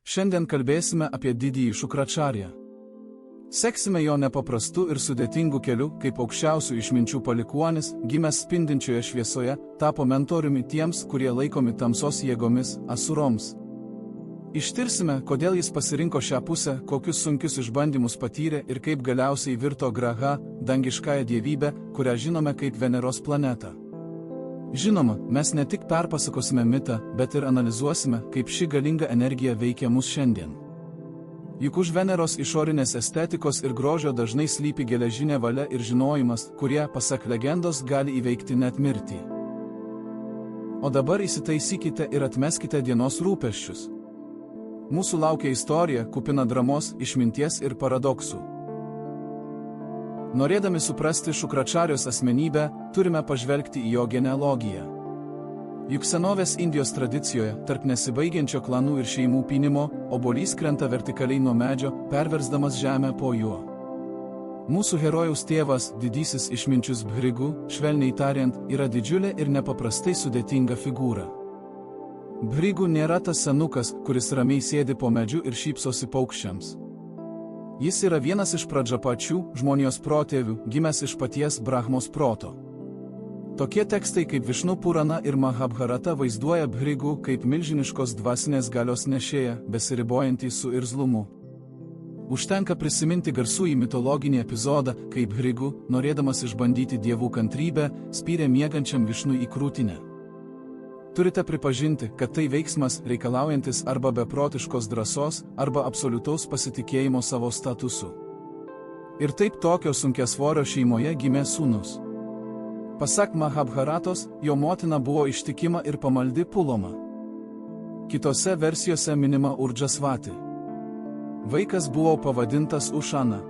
Šiandien kalbėsime apie didįjį Šukračarją. Seksime jo nepaprastu ir sudėtingu keliu, kaip aukščiausių išminčių palikuonis, gimęs spindinčioje šviesoje, tapo mentoriumi tiems, kurie laikomi tamsos jėgomis, asuroms. Ištirsime, kodėl jis pasirinko šią pusę, kokius sunkius išbandymus patyrė ir kaip galiausiai virto Graha, dangiškąją dievybę, kurią žinome kaip Veneros planetą. Žinoma, mes ne tik perpasakosime mitą, bet ir analizuosime, kaip ši galinga energija veikia mus šiandien. Juk už Veneros išorinės estetikos ir grožio dažnai slypi geležinė valia ir žinojimas, kurie, pasak legendos, gali įveikti net mirtį. O dabar įsitaisykite ir atmeskite dienos rūpesčius. Mūsų laukia istorija, kupina dramos, išminties ir paradoksų. Norėdami suprasti Šukračarijos asmenybę, turime pažvelgti į jo genealogiją. Juk senovės Indijos tradicijoje, tarp nesibaigiančio klanų ir šeimų pynimo, obuolys krenta vertikaliai nuo medžio, perversdamas žemę po juo. Mūsų herojaus tėvas, didysis išminčius Bhrigu, švelniai tariant, yra didžiulė ir nepaprastai sudėtinga figūra. Bhrigu nėra tas senukas, kuris ramiai sėdi po medžiu ir šypsosi paukščiams. Jis yra vienas iš pradžapačių, žmonijos protėvių, gimęs iš paties Brahmos proto. Tokie tekstai kaip Višnu Purana ir Mahabharata vaizduoja Bhrigu kaip milžiniškos dvasinės galios nešėją, besiribojantį su irzlumu. Užtenka prisiminti garsųjį mitologinį epizodą, kai Bhrigu, norėdamas išbandyti dievų kantrybę, spyrė miegančiam Višnui į krūtinę. Turite pripažinti, kad tai veiksmas reikalaujantis arba beprotiškos drąsos, arba absoliutaus pasitikėjimo savo statusu. Ir taip tokio sunkiasvorio šeimoje gimė sūnus. Pasak Mahabharatos, jo motina buvo ištikima ir pamaldi Puloma. Kitose versijose minima Urdžasvati. Vaikas buvo pavadintas Ušana.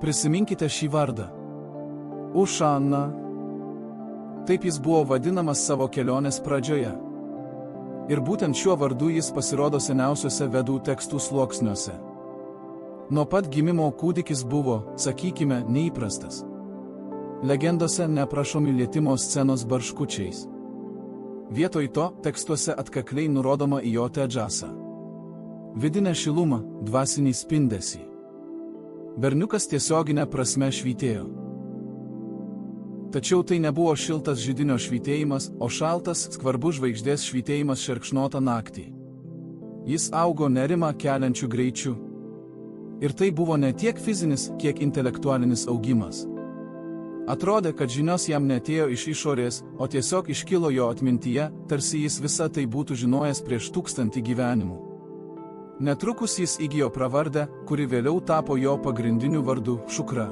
Prisiminkite šį vardą. Ušana. Taip jis buvo vadinamas savo kelionės pradžioje. Ir būtent šiuo vardu jis pasirodo seniausiuose vedų tekstų sluoksniuose. Nuo pat gimimo kūdikis buvo, sakykime, neįprastas. Legendose neprašomi lietimo scenos barškučiais. Vietoj to tekstuose atkakliai nurodoma į jo tedžasą. Vidinę šilumą, dvasinį spindesį. Berniukas tiesioginė prasme švytėjo. Tačiau tai nebuvo šiltas židinio švytėjimas, o šaltas, skvarbus žvaigždės švytėjimas šerkšnotą naktį. Jis augo nerimą keliančiu greičiu. Ir tai buvo ne tiek fizinis, kiek intelektualinis augimas. Atrodė, kad žinios jam netėjo iš išorės, o tiesiog iškilo jo atmintyje, tarsi jis visą tai būtų žinojęs prieš 1000 gyvenimų. Netrukus jis įgijo pravardę, kuri vėliau tapo jo pagrindiniu vardu – Šukra.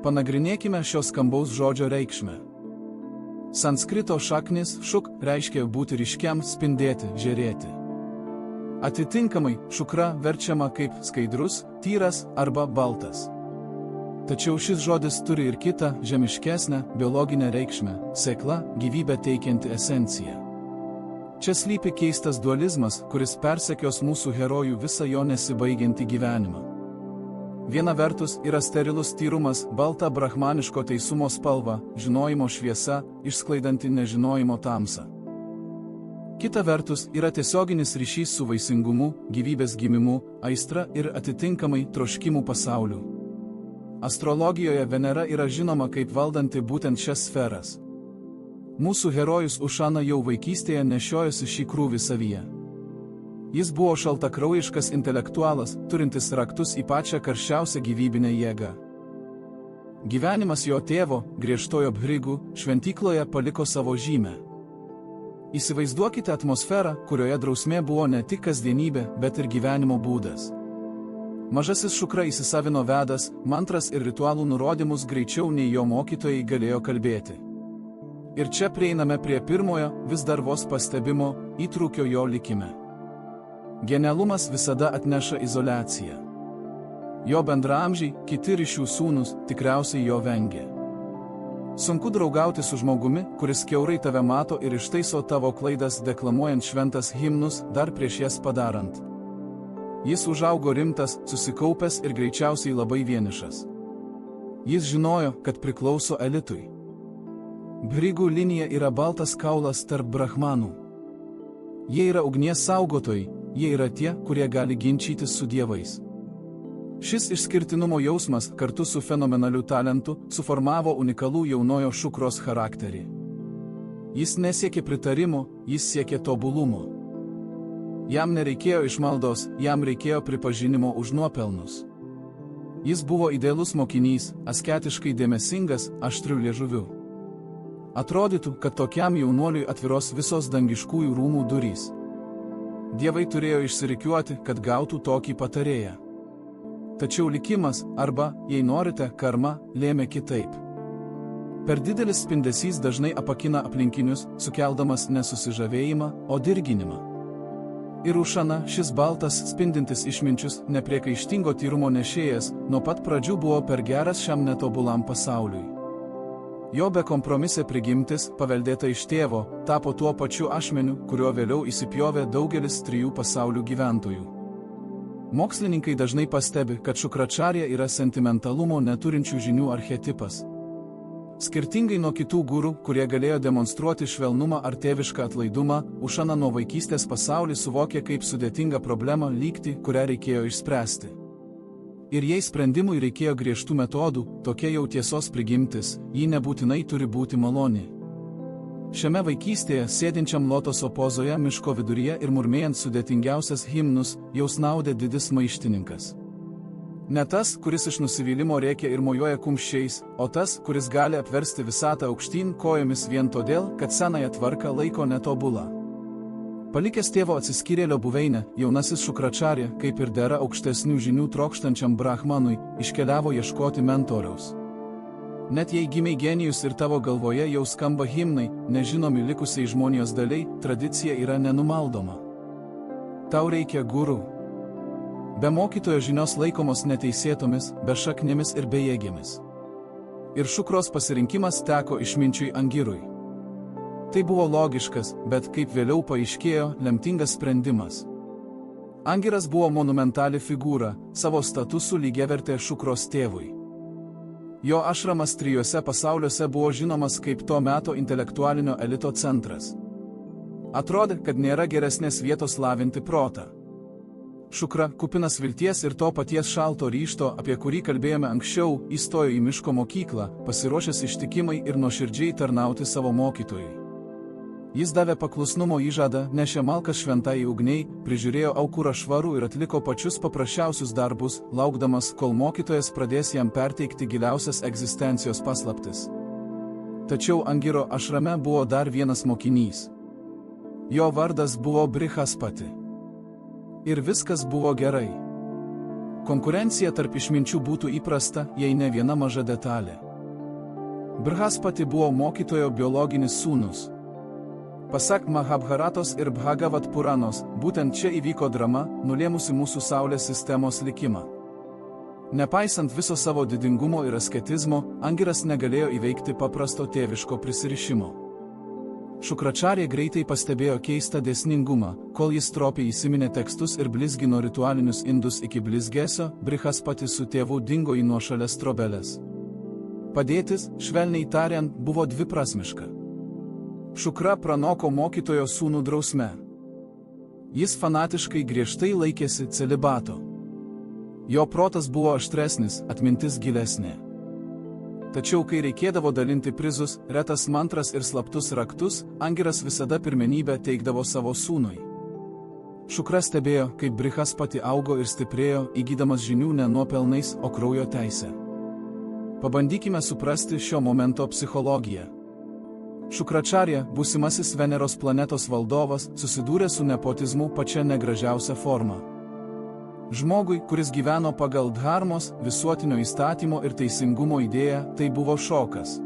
Panagrinėkime šio skambaus žodžio reikšmę. Sanskrito šaknis šuk reiškia būti ryškiam, spindėti, žėrėti. Atitinkamai, Šukra verčiama kaip skaidrus, tyras arba baltas. Tačiau šis žodis turi ir kitą, žemiškesnę, biologinę reikšmę – sėkla, gyvybę teikianti esencija. Čia slypi keistas dualizmas, kuris persekios mūsų herojų visą jo nesibaigiantį gyvenimą. Viena vertus yra sterilus tyrumas, balta brahmaniško teisumo spalva, žinojimo šviesa, išsklaidanti nežinojimo tamsą. Kita vertus yra tiesioginis ryšys su vaisingumu, gyvybės gimimu, aistra ir atitinkamai troškimų pasauliu. Astrologijoje Venera yra žinoma kaip valdanti būtent šias sferas. Mūsų herojus Ušana jau vaikystėje nešiojosi šį krūvį savyje. Jis buvo šaltakraujiškas intelektualas, turintis raktus į pačią karščiausią gyvybinę jėgą. Gyvenimas jo tėvo, griežtojo Bhrigu, šventykloje paliko savo žymę. Įsivaizduokite atmosferą, kurioje drausmė buvo ne tik kasdienybė, bet ir gyvenimo būdas. Mažasis Šukra įsisavino vedas, mantras ir ritualų nurodymus greičiau nei jo mokytojai galėjo kalbėti. Ir čia prieiname prie pirmojo, vis dar vos pastebimo, įtrūkio jo likime. Genialumas visada atneša izoliaciją. Jo bendraamžiai, kiti ryšių sūnus, tikriausiai jo vengė. Sunku draugauti su žmogumi, kuris kiaurai tave mato ir ištaiso tavo klaidas deklamuojant šventas himnus, dar prieš jas padarant. Jis užaugo rimtas, susikaupęs ir greičiausiai labai vienišas. Jis žinojo, kad priklauso elitui. Bhrigu linija yra baltas kaulas tarp brahmanų. Jie yra ugnies saugotojai, jie yra tie, kurie gali ginčytis su dievais. Šis išskirtinumo jausmas kartu su fenomenaliu talentu suformavo unikalų jaunojo Šukros charakterį. Jis nesiekė pritarimo, jis siekė tobulumo. Jam nereikėjo išmaldos, jam reikėjo pripažinimo už nuopelnus. Jis buvo idealus mokinys, asketiškai dėmesingas, aštriu liežuviu. Atrodytų, kad tokiam jaunuoliui atviros visos dangiškųjų rūmų durys. Dievai turėjo išsirikiuoti, kad gautų tokį patarėją. Tačiau likimas, arba, jei norite, karma, lėmė kitaip. Per didelis spindesys dažnai apakina aplinkinius, sukeldamas nesusižavėjimą, o dirginimą. Ir Ušana, šis baltas, spindintis išminčius, nepriekaištingo tyrumo nešėjas, nuo pat pradžių buvo per geras šiam netobulam pasauliui. Jo bekompromisė prigimtis, paveldėta iš tėvo, tapo tuo pačiu ašmeniu, kuriuo vėliau įsipjovė daugelis 3 pasaulių gyventojų. Mokslininkai dažnai pastebi, kad Šukračarja yra sentimentalumo neturinčių žinių archetipas. Skirtingai nuo kitų gurų, kurie galėjo demonstruoti švelnumą ar tėvišką atlaidumą, Ušana nuo vaikystės pasaulį suvokė kaip sudėtingą problemą lygtį, kurią reikėjo išspręsti. Ir jei sprendimui reikėjo griežtų metodų, tokia jau tiesos prigimtis, ji nebūtinai turi būti maloni. Šiame vaikystėje, sėdinčiam lotoso pozoje miško viduryje ir murmėjant sudėtingiausias himnus, jau snaudė didis maištininkas. Ne tas, kuris iš nusivylimo rėkia ir mojuoja kumščiais, o tas, kuris gali apversti visatą aukštyn kojomis vien todėl, kad senąją tvarką laiko netobulą. Palikęs tėvo atsiskyrėlio buveinę, jaunasis Šukračarja, kaip ir dera aukštesnių žinių trokštančiam brahmanui, iškeliavo ieškoti mentoriaus. Net jei gimei genijus ir tavo galvoje jau skamba himnai, nežinomi likusiai žmonijos daliai, tradicija yra nenumaldoma. Tau reikia guru. Be mokytojo žinios laikomos neteisėtomis, bešaknėmis ir bejėgėmis. Ir Šukros pasirinkimas teko išminčiui Angirui. Tai buvo logiškas, bet kaip vėliau paaiškėjo, lemtingas sprendimas. Angiras buvo monumentali figūra, savo statusu lygiavertė Šukros tėvui. Jo ašramas 3 pasauliuose buvo žinomas kaip to meto intelektualinio elito centras. Atrodė, kad nėra geresnės vietos lavinti protą. Šukra, kupinas vilties ir to paties šalto ryžto, apie kurį kalbėjome anksčiau, įstojo į miško mokyklą, pasiruošęs ištikimai ir nuoširdžiai tarnauti savo mokytojui. Jis davė paklusnumo įžadą, nešė malkas šventai ugniai, prižiūrėjo aukurą švarų ir atliko pačius paprasčiausius darbus, laukdamas, kol mokytojas pradės jam perteikti giliausias egzistencijos paslaptis. Tačiau Angiro ašrame buvo dar vienas mokinys. Jo vardas buvo Brihaspati. Ir viskas buvo gerai. Konkurencija tarp išminčių būtų įprasta, jei ne viena maža detalė. Brihaspati buvo mokytojo biologinis sūnus. Pasak Mahabharatos ir Bhagavat Puranos, būtent čia įvyko drama, nulėmusi mūsų Saulės sistemos likimą. Nepaisant viso savo didingumo ir asketizmo, Angiras negalėjo įveikti paprasto tėviško prisirišimo. Šukračarja greitai pastebėjo keistą dėsningumą, kol jis stropiai įsiminė tekstus ir blizgino ritualinius indus iki blizgesio, Brihaspati su tėvu dingo į nuošalės trobelės. Padėtis, švelniai tariant, buvo dviprasmiška. Šukra pranoko mokytojo sūnų drausme. Jis fanatiškai griežtai laikėsi celibato. Jo protas buvo aštresnis, atmintis gilesnė. Tačiau kai reikėdavo dalinti prizus, retas mantras ir slaptus raktus, Angiras visada pirmenybę teikdavo savo sūnui. Šukra stebėjo, kaip Brihaspati augo ir stiprėjo, įgydamas žinių ne nuopelnais, o kraujo teisę. Pabandykime suprasti šio momento psichologiją. Šukračarja, būsimasis Veneros planetos valdovas, susidūrė su nepotizmu pačia negražiausia forma. Žmogui, kuris gyveno pagal dharmos, visuotinio įstatymo ir teisingumo idėją, tai buvo šokas.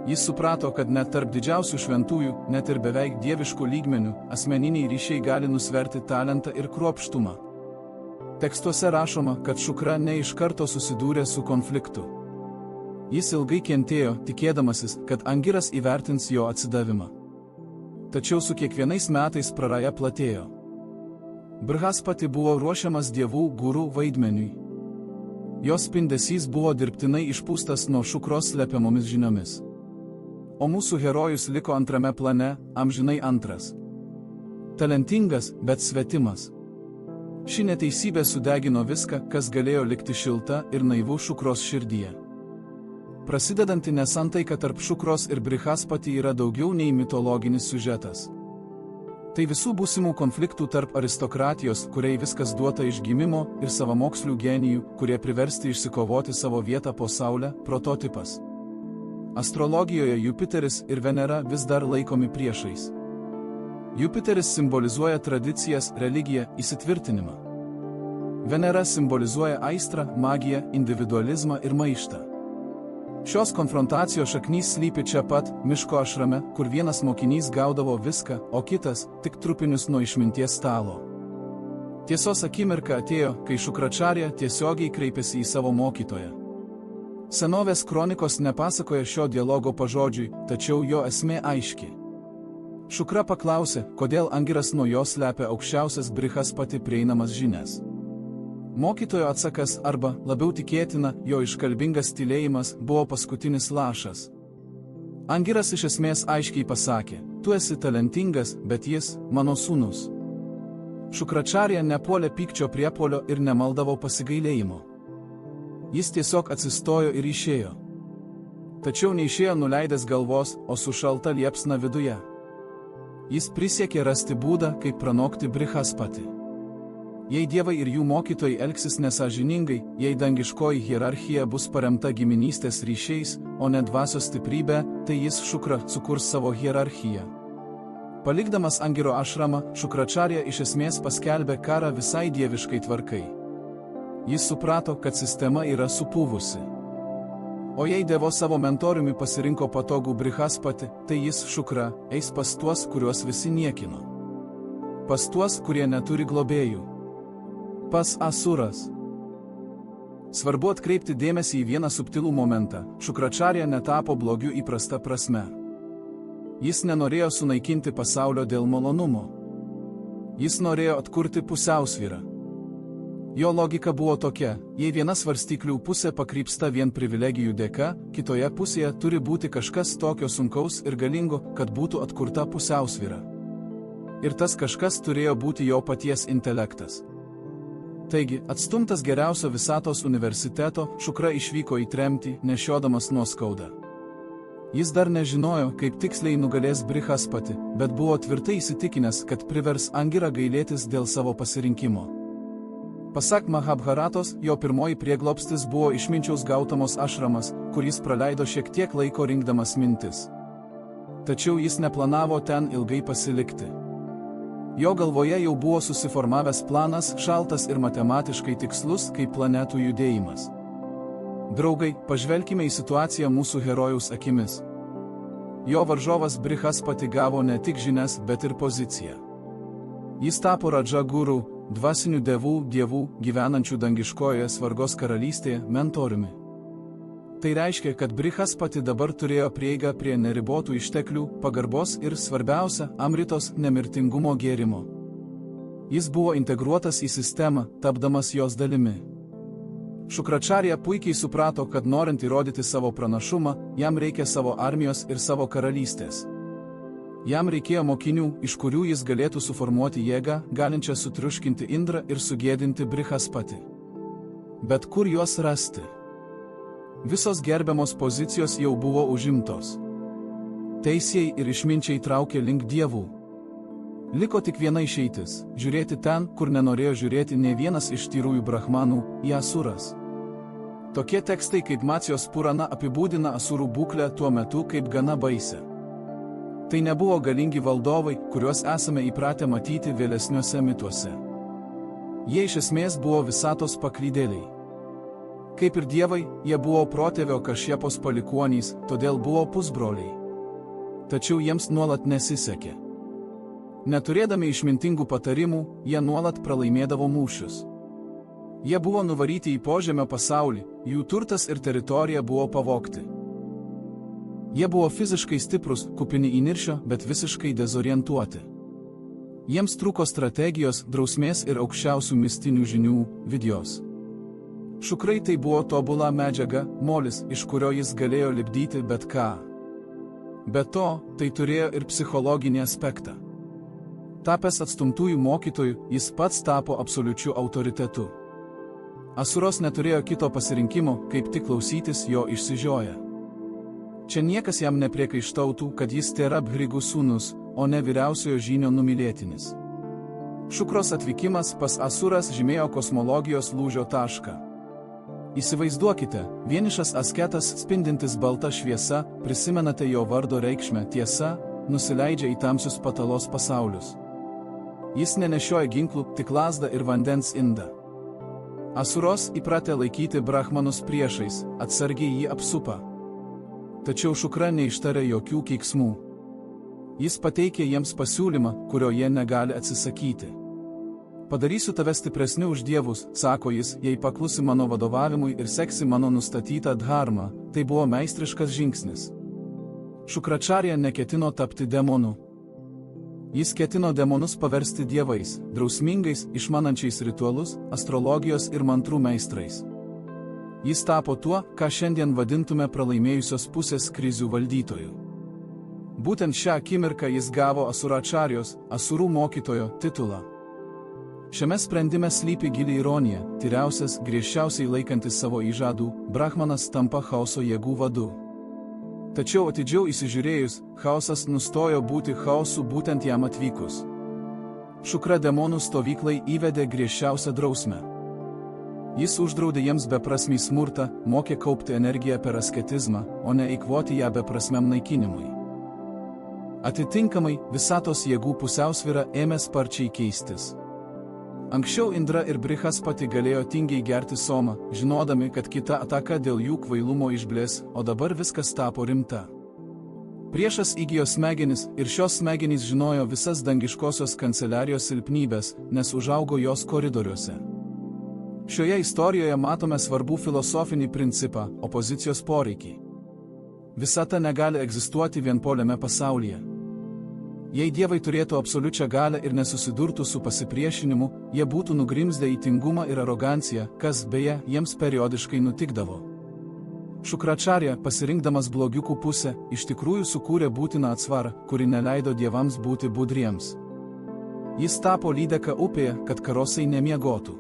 Jis suprato, kad net tarp didžiausių šventųjų, net ir beveik dieviškų lygmenių, asmeniniai ryšiai gali nusverti talentą ir kruopštumą. Tekstuose rašoma, kad Šukra ne iš karto susidūrė su konfliktu. Jis ilgai kentėjo, tikėdamasis, kad Angiras įvertins jo atsidavimą. Tačiau su kiekvienais metais praraja platėjo. Brihaspati buvo ruošiamas dievų gurų vaidmeniui. Jos spindesys buvo dirbtinai išpūstas nuo Šukros slepiamomis žiniomis. O mūsų herojus liko antrame plane, amžinai antras. Talentingas, bet svetimas. Ši neteisybė sudegino viską, kas galėjo likti šilta ir naivu Šukros širdyje. Prasidedanti nesantaika tarp Šukros ir Brihaspati yra daugiau nei mitologinis siužetas. Tai visų būsimų konfliktų tarp aristokratijos, kuriai viskas duota iš gimimo, ir savamokslių genijų, kurie priversti išsikovoti savo vietą po Saulę, prototipas. Astrologijoje Jupiteris ir Venera vis dar laikomi priešais. Jupiteris simbolizuoja tradicijas, religiją, įsitvirtinimą. Venera simbolizuoja aistrą, magiją, individualizmą ir maištą. Šios konfrontacijos šaknys slypi čia pat, miško ašrame, kur vienas mokinys gaudavo viską, o kitas tik trupinius nuo išminties stalo. Tiesos akimirka atėjo, kai Šukračarja tiesiogiai kreipėsi į savo mokytoją. Senovės kronikos nepasakoja šio dialogo pažodžiui, tačiau jo esmė aiški. Šukra paklausė, kodėl Angiras nuo jos slepia aukščiausias Brihaspati prieinamas žinias. Mokytojo atsakas arba, labiau tikėtina, jo iškalbingas tylėjimas buvo paskutinis lašas. Angiras iš esmės aiškiai pasakė, tu esi talentingas, bet jis, mano sūnus. Šukračarja nepuolė pykčio priepuolio ir nemaldavo pasigailėjimo. Jis tiesiog atsistojo ir išėjo. Tačiau neišėjo nuleidęs galvos, o su šalta liepsna viduje. Jis prisiekė rasti būdą, kaip pranokti Brihaspati. Jei dievai ir jų mokytojai elgsis nesąžiningai, jei dangiškoji hierarchija bus paremta giminystės ryšiais, o ne dvasios stiprybė, tai jis Šukra sukurs savo hierarchiją. Palikdamas Angiro ašramą, Šukračarja iš esmės paskelbė karą visai dieviškai tvarkai. Jis suprato, kad sistema yra supūvusi. O jei Dievo savo mentoriumi pasirinko patogų Brihaspati, tai jis Šukra eis pas tuos, kuriuos visi niekino. Pas tuos, kurie neturi globėjų. Pas Asuras. Svarbu atkreipti dėmesį į vieną subtilų momentą. Šukračarja netapo blogiu įprasta prasme. Jis nenorėjo sunaikinti pasaulio dėl malonumo. Jis norėjo atkurti pusiausvyrą. Jo logika buvo tokia, jei viena svarstyklių pusė pakrypsta vien privilegijų dėka, kitoje pusėje turi būti kažkas tokio sunkaus ir galingo, kad būtų atkurta pusiausvyra. Ir tas kažkas turėjo būti jo paties intelektas. Taigi, atstumtas geriausio visatos universiteto, Šukra išvyko į tremtį, nešiodamas nuoskaudą. Jis dar nežinojo, kaip tiksliai nugalės Brihaspati, bet buvo tvirtai įsitikinęs, kad privers Angirą gailėtis dėl savo pasirinkimo. Pasak Mahabharatos, jo pirmoji prieglobstis buvo išminčiaus gautamos ašramas, kur jis praleido šiek tiek laiko rinkdamas mintis. Tačiau jis neplanavo ten ilgai pasilikti. Jo galvoje jau buvo susiformavęs planas, šaltas ir matematiškai tikslus, kaip planetų judėjimas. Draugai, pažvelkime į situaciją mūsų herojaus akimis. Jo varžovas Brihaspati gavo ne tik žinias, bet ir poziciją. Jis tapo Radža guru, dvasinių dievų, gyvenančių dangiškojoje Svargos karalystėje, mentoriumi. Tai reiškia, kad Brihaspati dabar turėjo prieigą prie neribotų išteklių, pagarbos ir, svarbiausia, Amritos nemirtingumo gėrimo. Jis buvo integruotas į sistemą, tapdamas jos dalimi. Šukračarja puikiai suprato, kad norint įrodyti savo pranašumą, jam reikia savo armijos ir savo karalystės. Jam reikėjo mokinių, iš kurių jis galėtų suformuoti jėgą, galinčią sutriuškinti Indrą ir sugėdinti Brihaspati. Bet kur juos rasti? Visos gerbiamos pozicijos jau buvo užimtos. Teisėjai ir išminčiai traukė link dievų. Liko tik viena išeitis – žiūrėti ten, kur nenorėjo žiūrėti nė vienas iš tyrųjų brahmanų – į Asuras. Tokie tekstai kaip Matsijos Purana apibūdina Asurų būklę tuo metu kaip gana baisę. Tai nebuvo galingi valdovai, kuriuos esame įpratę matyti vėlesniuose mituose. Jie iš esmės buvo visatos paklydėliai. Kaip ir dievai, jie buvo protėvio Kašjapos palikuonys, todėl buvo pusbroliai. Tačiau jiems nuolat nesisekė. Neturėdami išmintingų patarimų, jie nuolat pralaimėdavo mūšius. Jie buvo nuvaryti į požemio pasaulį, jų turtas ir teritorija buvo pavogti. Jie buvo fiziškai stiprus, kupini įniršio, bet visiškai dezorientuoti. Jiems trūko strategijos, drausmės ir aukščiausių mistinių žinių, vidijos. Šukrai tai buvo tobula medžiaga, molis, iš kurio jis galėjo lipdyti bet ką. Be to, tai turėjo ir psichologinį aspektą. Tapęs atstumtųjų mokytojų, jis pats tapo absoliučiu autoritetu. Asuros neturėjo kito pasirinkimo, kaip tik klausytis jo išsižioję. Čia niekas jam nepriekaištautų, kad jis tėra Bhrigų sūnus, o ne vyriausiojo žynio numylėtinis. Šukros atvykimas pas Asuras žymėjo kosmologijos lūžio tašką. Įsivaizduokite, vienišas asketas spindintis balta šviesa, prisimenate jo vardo reikšmę, tiesa, nusileidžia į tamsius patalos pasaulius. Jis nenešioja ginklų, tik lazdą ir vandens indą. Asuros įpratę laikyti brahmanus priešais, atsargiai jį apsupa. Tačiau Šukra neištarė jokių keiksmų. Jis pateikė jiems pasiūlymą, kurio jie negali atsisakyti. Padarysiu tave stipresniu už dievus, sako jis, jei paklusi mano vadovavimui ir seksi mano nustatytą dharmą. Tai buvo meistriškas žingsnis. Šukračarija neketino tapti demonu. Jis ketino demonus paversti dievais, drausmingais, išmanančiais ritualus, astrologijos ir mantrų meistrais. Jis tapo tuo, ką šiandien vadintume pralaimėjusios pusės krizių valdytoju. Būtent šią akimirką jis gavo Asuračarijos, Asurų mokytojo titulą. Šiame sprendime slypi gili ironija, tyriausias, griežčiausiai laikantis savo įžadų, Brahmanas tampa chaoso jėgų vadu. Tačiau atidžiau įsižiūrėjus, chaosas nustojo būti chaosu būtent jam atvykus. Šukra demonų stovyklai įvedė griežčiausią drausmę. Jis uždraudė jiems beprasmį smurtą, mokė kaupti energiją per asketizmą, o ne eikvoti ją beprasmiam naikinimui. Atitinkamai, visatos jėgų pusiausvyra ėmė sparčiai keistis. Anksčiau Indra ir Brihaspati galėjo tingiai gerti somą, žinodami, kad kita ataka dėl jų kvailumo išblės, o dabar viskas tapo rimta. Priešas įgijo smegenis ir šios smegenys žinojo visas dangiškosios kanceliarijos silpnybės, nes užaugo jos koridoriuose. Šioje istorijoje matome svarbų filosofinį principą – opozicijos poreikį. Visata negali egzistuoti vienpoliame pasaulyje. Jei dievai turėtų absoliučią galią ir nesusidurtų su pasipriešinimu, jie būtų nugrimzdę į tingumą ir aroganciją, kas, beje, jiems periodiškai nutikdavo. Šukračarija, pasirinkdamas blogiukų pusę, iš tikrųjų sukūrė būtiną atsvarą, kuri neleido dievams būti budriems. Jis tapo lydeka upėje, kad karosai nemiegotų.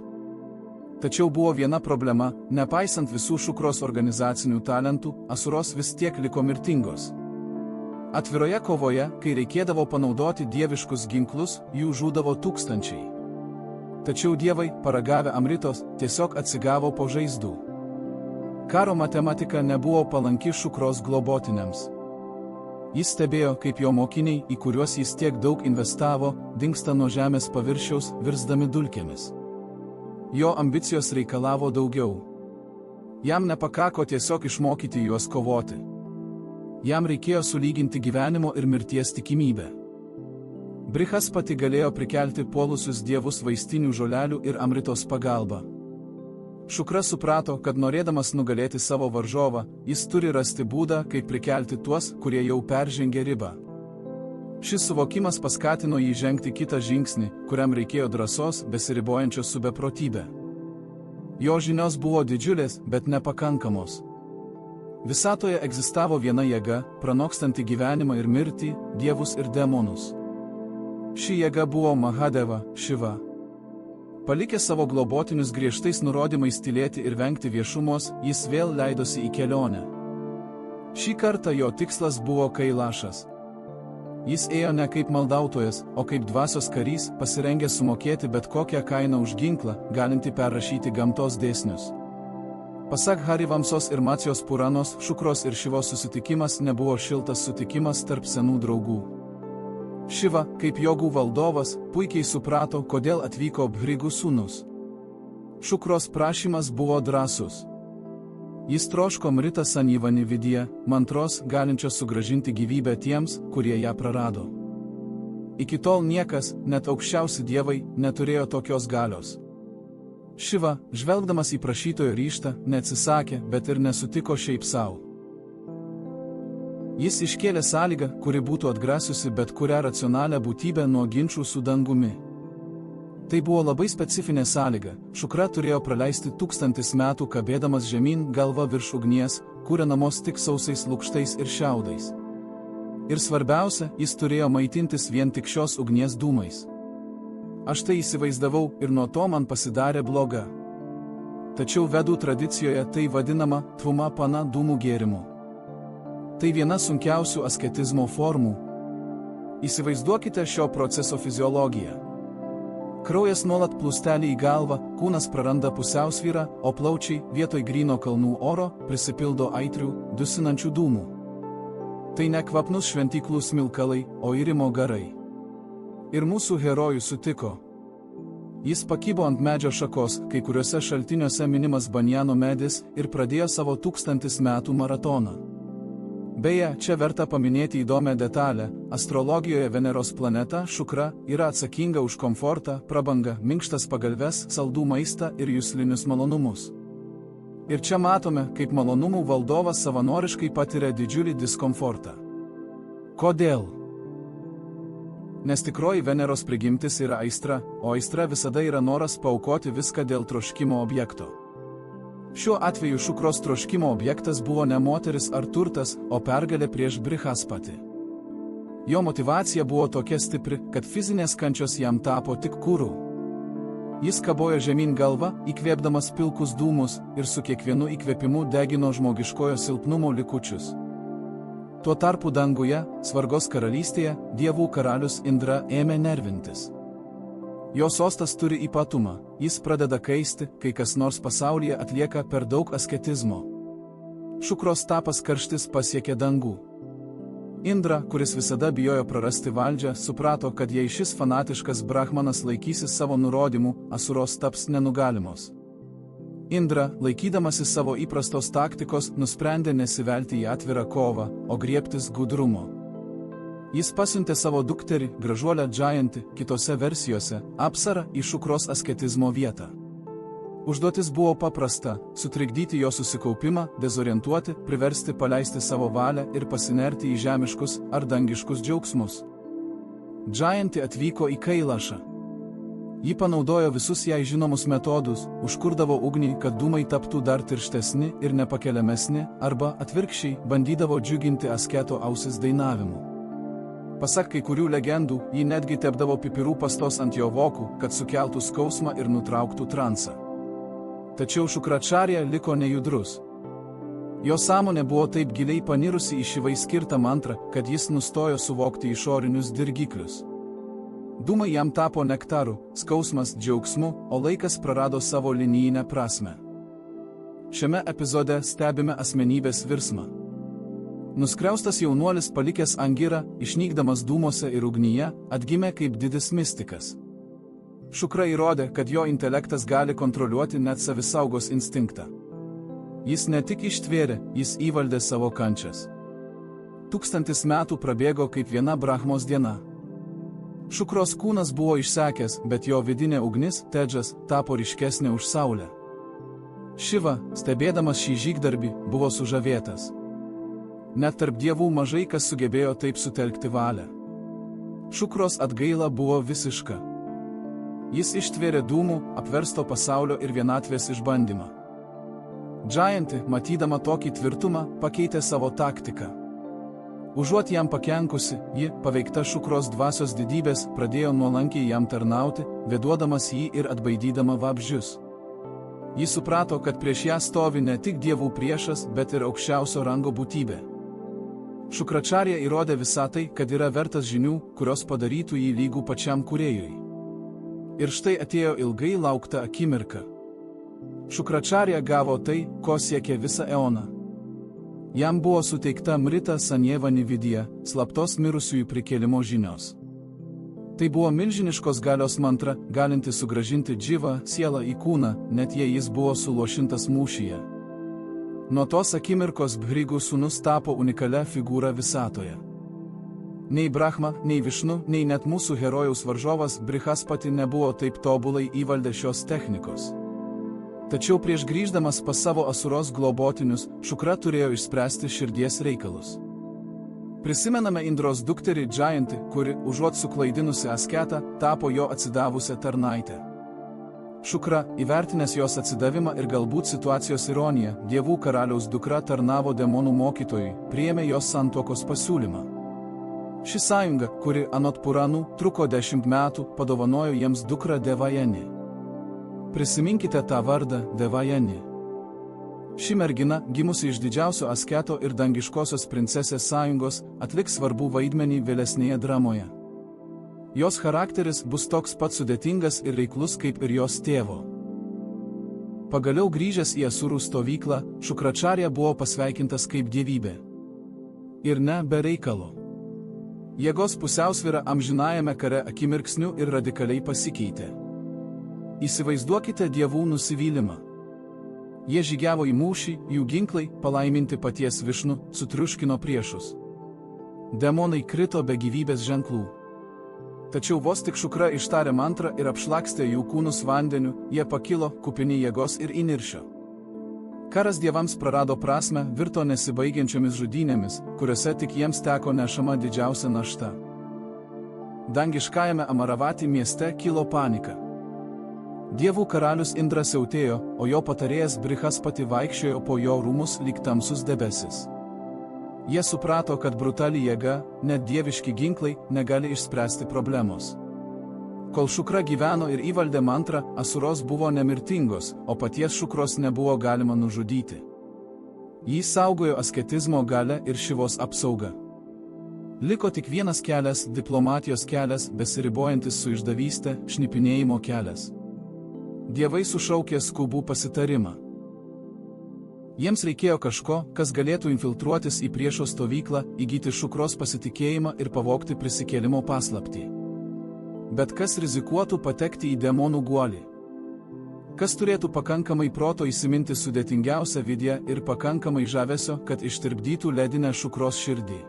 Tačiau buvo viena problema, nepaisant visų Šukros organizacinių talentų, Asuros vis tiek liko mirtingos. Atviroje kovoje, kai reikėdavo panaudoti dieviškus ginklus, jų žūdavo tūkstančiai. Tačiau dievai, paragavę amritos, tiesiog atsigavo po žaizdų. Karo matematika nebuvo palanki Šukros globotiniams. Jis stebėjo, kaip jo mokiniai, į kuriuos jis tiek daug investavo, dingsta nuo žemės paviršiaus, virsdami dulkėmis. Jo ambicijos reikalavo daugiau. Jam nepakako tiesiog išmokyti juos kovoti. Jam reikėjo sulyginti gyvenimo ir mirties tikimybę. Brihaspati galėjo prikelti puolusius dievus vaistinių žolelių ir amritos pagalba. Šukra suprato, kad norėdamas nugalėti savo varžovą, jis turi rasti būdą, kaip prikelti tuos, kurie jau peržengė ribą. Šis suvokimas paskatino jį žengti kitą žingsnį, kuriam reikėjo drąsos, besiribojančios su beprotybė. Jo žinios buvo didžiulės, bet nepakankamos. Visatoje egzistavo viena jėga, pranokstanti gyvenimą ir mirtį, dievus ir demonus. Ši jėga buvo Mahadeva, Šiva. Palikęs savo globotinius griežtais nurodymais tylėti ir vengti viešumos, jis vėl leidosi į kelionę. Šį kartą jo tikslas buvo Kailašas. Jis ėjo ne kaip maldautojas, o kaip dvasios karys, pasirengęs sumokėti bet kokią kainą už ginklą, galinti perrašyti gamtos dėsnius. Pasak Harivamsos ir Macijos Puranos, Šukros ir Šivos susitikimas nebuvo šiltas sutikimas tarp senų draugų. Šiva, kaip jogų valdovas, puikiai suprato, kodėl atvyko Bhrigų sūnus. Šukros prašymas buvo drąsus. Jis troško Mrita Sanjivani vidyje, mantros, galinčios sugrąžinti gyvybę tiems, kurie ją prarado. Iki tol niekas, net aukščiausi dievai, neturėjo tokios galios. Šiva, žvelgdamas į prašytojo ryžtą, neatsisakė, bet ir nesutiko šiaip savo. Jis iškėlė sąlygą, kuri būtų atgrasiusi bet kurią racionalią būtybę nuo ginčų su dangumi. Tai buvo labai specifinė sąlyga. Šukra turėjo praleisti 1000 metų kabėdamas žemyn galva virš ugnies, kūrenamos tik sausais lukštais ir šiaudais. Ir svarbiausia, jis turėjo maitintis vien tik šios ugnies dūmais. Aš tai įsivaizdavau ir nuo to man pasidarė bloga. Tačiau vedų tradicijoje tai vadinama tvuma pana dūmų gėrimu. Tai viena sunkiausių asketizmo formų. Įsivaizduokite šio proceso fiziologiją. Kraujas nuolat plūsteli į galvą, kūnas praranda pusiausvyrą, o plaučiai vietoj gryno kalnų oro prisipildo aitrių, dusinančių dūmų. Tai ne kvapnus šventyklų smilkalai, o irimo garai. Ir mūsų herojus sutiko. Jis pakibo ant medžio šakos, kai kuriuose šaltiniuose minimas banjano medis, ir pradėjo savo 1000 metų maratoną. Beje, čia verta paminėti įdomią detalę. Astrologijoje Veneros planeta Šukra yra atsakinga už komfortą, prabangą, minkštas pagalves, saldų maistą ir juslinius malonumus. Ir čia matome, kaip malonumų valdovas savanoriškai patiria didžiulį diskomfortą. Kodėl? Nes tikroji Veneros prigimtis yra aistra, o aistra visada yra noras paaukoti viską dėl troškimo objekto. Šiuo atveju Šukros troškimo objektas buvo ne moteris ar turtas, o pergalė prieš Brihaspatį. Jo motyvacija buvo tokia stipri, kad fizinės kančios jam tapo tik kūru. Jis kabojo žemyn galva, įkvėpdamas pilkus dūmus, ir su kiekvienu įkvėpimu degino žmogiškojo silpnumo likučius. Tuo tarpu danguje, Svargos karalystėje, dievų karalius Indra ėmė nervintis. Jo sostas turi ypatumą, jis pradeda kaisti, kai kas nors pasaulyje atlieka per daug asketizmo. Šukros tapas karštis pasiekė dangų. Indra, kuris visada bijojo prarasti valdžią, suprato, kad jei šis fanatiškas brahmanas laikysis savo nurodymų, asuros taps nenugalimos. Indra, laikydamasis savo įprastos taktikos, nusprendė nesivelti į atvirą kovą, o griebtis gudrumo. Jis pasiuntė savo dukterį, gražuolę Džajantį, kitose versijose, Apsarą į Šukros asketizmo vietą. Užduotis buvo paprasta – sutrikdyti jo susikaupimą, dezorientuoti, priversti paleisti savo valią ir pasinerti į žemiškus ar dangiškus džiaugsmus. Džajanti atvyko į Kailašą. Ji panaudojo visus jai žinomus metodus, užkurdavo ugnį, kad dūmai taptų dar tirštesni ir nepakeliamesni, arba atvirkščiai bandydavo džiuginti asketo ausis dainavimu. Pasak kai kurių legendų, ji netgi tepdavo pipirų pastos ant jo vokų, kad sukeltų skausmą ir nutrauktų transą. Tačiau Šukračarja liko nejudrus. Jo sąmonė buvo taip giliai panirusi į Šivai skirtą mantrą, kad jis nustojo suvokti išorinius dirgiklius. Dūmai jam tapo nektaru, skausmas džiaugsmu, o laikas prarado savo linijinę prasmę. Šiame epizode stebime asmenybės virsmą. Nuskriaustas jaunuolis palikęs Angirą, išnykdamas dūmose ir ugnyje, atgimė kaip didis mistikas. Šukra įrodė, kad jo intelektas gali kontroliuoti net savisaugos instinktą. Jis ne tik ištvėrė, jis įvaldė savo kančias. 1000 metų prabėgo kaip viena Brahmos diena. Šukros kūnas buvo išsekęs, bet jo vidinė ugnis, Tedžas, tapo ryškesnė už saulę. Šiva, stebėdamas šį žygdarbį, buvo sužavėtas. Net tarp dievų mažai kas sugebėjo taip sutelkti valią. Šukros atgaila buvo visiška. Jis ištvėrė dūmų, apversto pasaulio ir vienatvės išbandymą. Džajanti, matydama tokį tvirtumą, pakeitė savo taktiką. Užuot jam pakenkusi, ji, paveikta Šukros dvasios didybės, pradėjo nuolankiai jam tarnauti, veduodamas jį ir atbaidydama vabzdžius. Ji suprato, kad prieš ją stovi ne tik dievų priešas, bet ir aukščiausio rango būtybė. Šukračarja įrodė visatai, kad yra vertas žinių, kurios padarytų jį lygų pačiam kūrėjui. Ir štai atėjo ilgai laukta akimirka. Šukračarja gavo tai, ko siekė visą eoną. Jam buvo suteikta Mrita Sanjeva Nividija, slaptos mirusiųjų prikėlimo žinios. Tai buvo milžiniškos galios mantra, galinti sugrąžinti dživą, sielą į kūną, net jei jis buvo suluošintas mūšyje. Nuo tos akimirkos Bhrigų sūnus tapo unikalia figūra visatoje. Nei Brahma, nei Višnu, nei net mūsų herojaus varžovas Brihaspati nebuvo taip tobulai įvaldę šios technikos. Tačiau prieš grįždamas pas savo asuros globotinius, Šukra turėjo išspręsti širdies reikalus. Prisimename Indros dukterį Džajantį, kuri, užuot suklaidinusi asketą, tapo jo atsidavusią tarnaitę. Šukra, įvertinęs jos atsidavimą ir galbūt situacijos ironiją, dievų karaliaus dukra tarnavo demonų mokytojui, priėmė jos santuokos pasiūlymą. Ši sąjunga, kuri anot Puranų truko 10 metų, padovanojo jiems dukrą Devajani. Prisiminkite tą vardą Devajani. Ši mergina, gimusi iš didžiausio asketo ir dangiškosios princesės sąjungos, atliks svarbų vaidmenį vėlesnėje dramoje. Jos charakteris bus toks pat sudėtingas ir reiklus kaip ir jos tėvo. Pagaliau grįžęs į Asurų stovyklą, Šukračarja buvo pasveikintas kaip dievybė. Ir ne be reikalo. Jėgos pusiausvyra amžinajame kare akimirksniu ir radikaliai pasikeitė. Įsivaizduokite dievų nusivylimą. Jie žygiavo į mūšį, jų ginklai, palaiminti paties Višnu, sutriuškino priešus. Demonai krito be gyvybės ženklų. Tačiau vos tik Šukra ištarė mantrą ir apšlakstė jų kūnus vandeniu, jie pakilo, kupini jėgos ir įniršio. Karas dievams prarado prasmę, virto nesibaigiančiomis žudynėmis, kuriuose tik jiems teko nešama didžiausia našta. Dangiškajame Amaravati mieste kilo panika. Dievų karalius Indra siautėjo, o jo patarėjas Brihaspati vaikščiojo po jo rūmus lyg tamsus debesis. Jie suprato, kad brutali jėga, net dieviški ginklai, negali išspręsti problemos. Kol Šukra gyveno ir įvaldė mantrą, Asuros buvo nemirtingos, o paties Šukros nebuvo galima nužudyti. Jį saugojo asketizmo galia ir Šivos apsauga. Liko tik vienas kelias, diplomatijos kelias, besiribojantis su išdavyste, šnipinėjimo kelias. Dievai sušaukė skubų pasitarimą. Jiems reikėjo kažko, kas galėtų infiltruotis į priešo stovyklą, įgyti Šukros pasitikėjimą ir pavogti prisikėlimo paslaptį. Bet kas rizikuotų patekti į demonų guolį? Kas turėtų pakankamai proto įsiminti sudėtingiausią vidiją ir pakankamai žavesio, kad ištirpdytų ledinę Šukros širdį?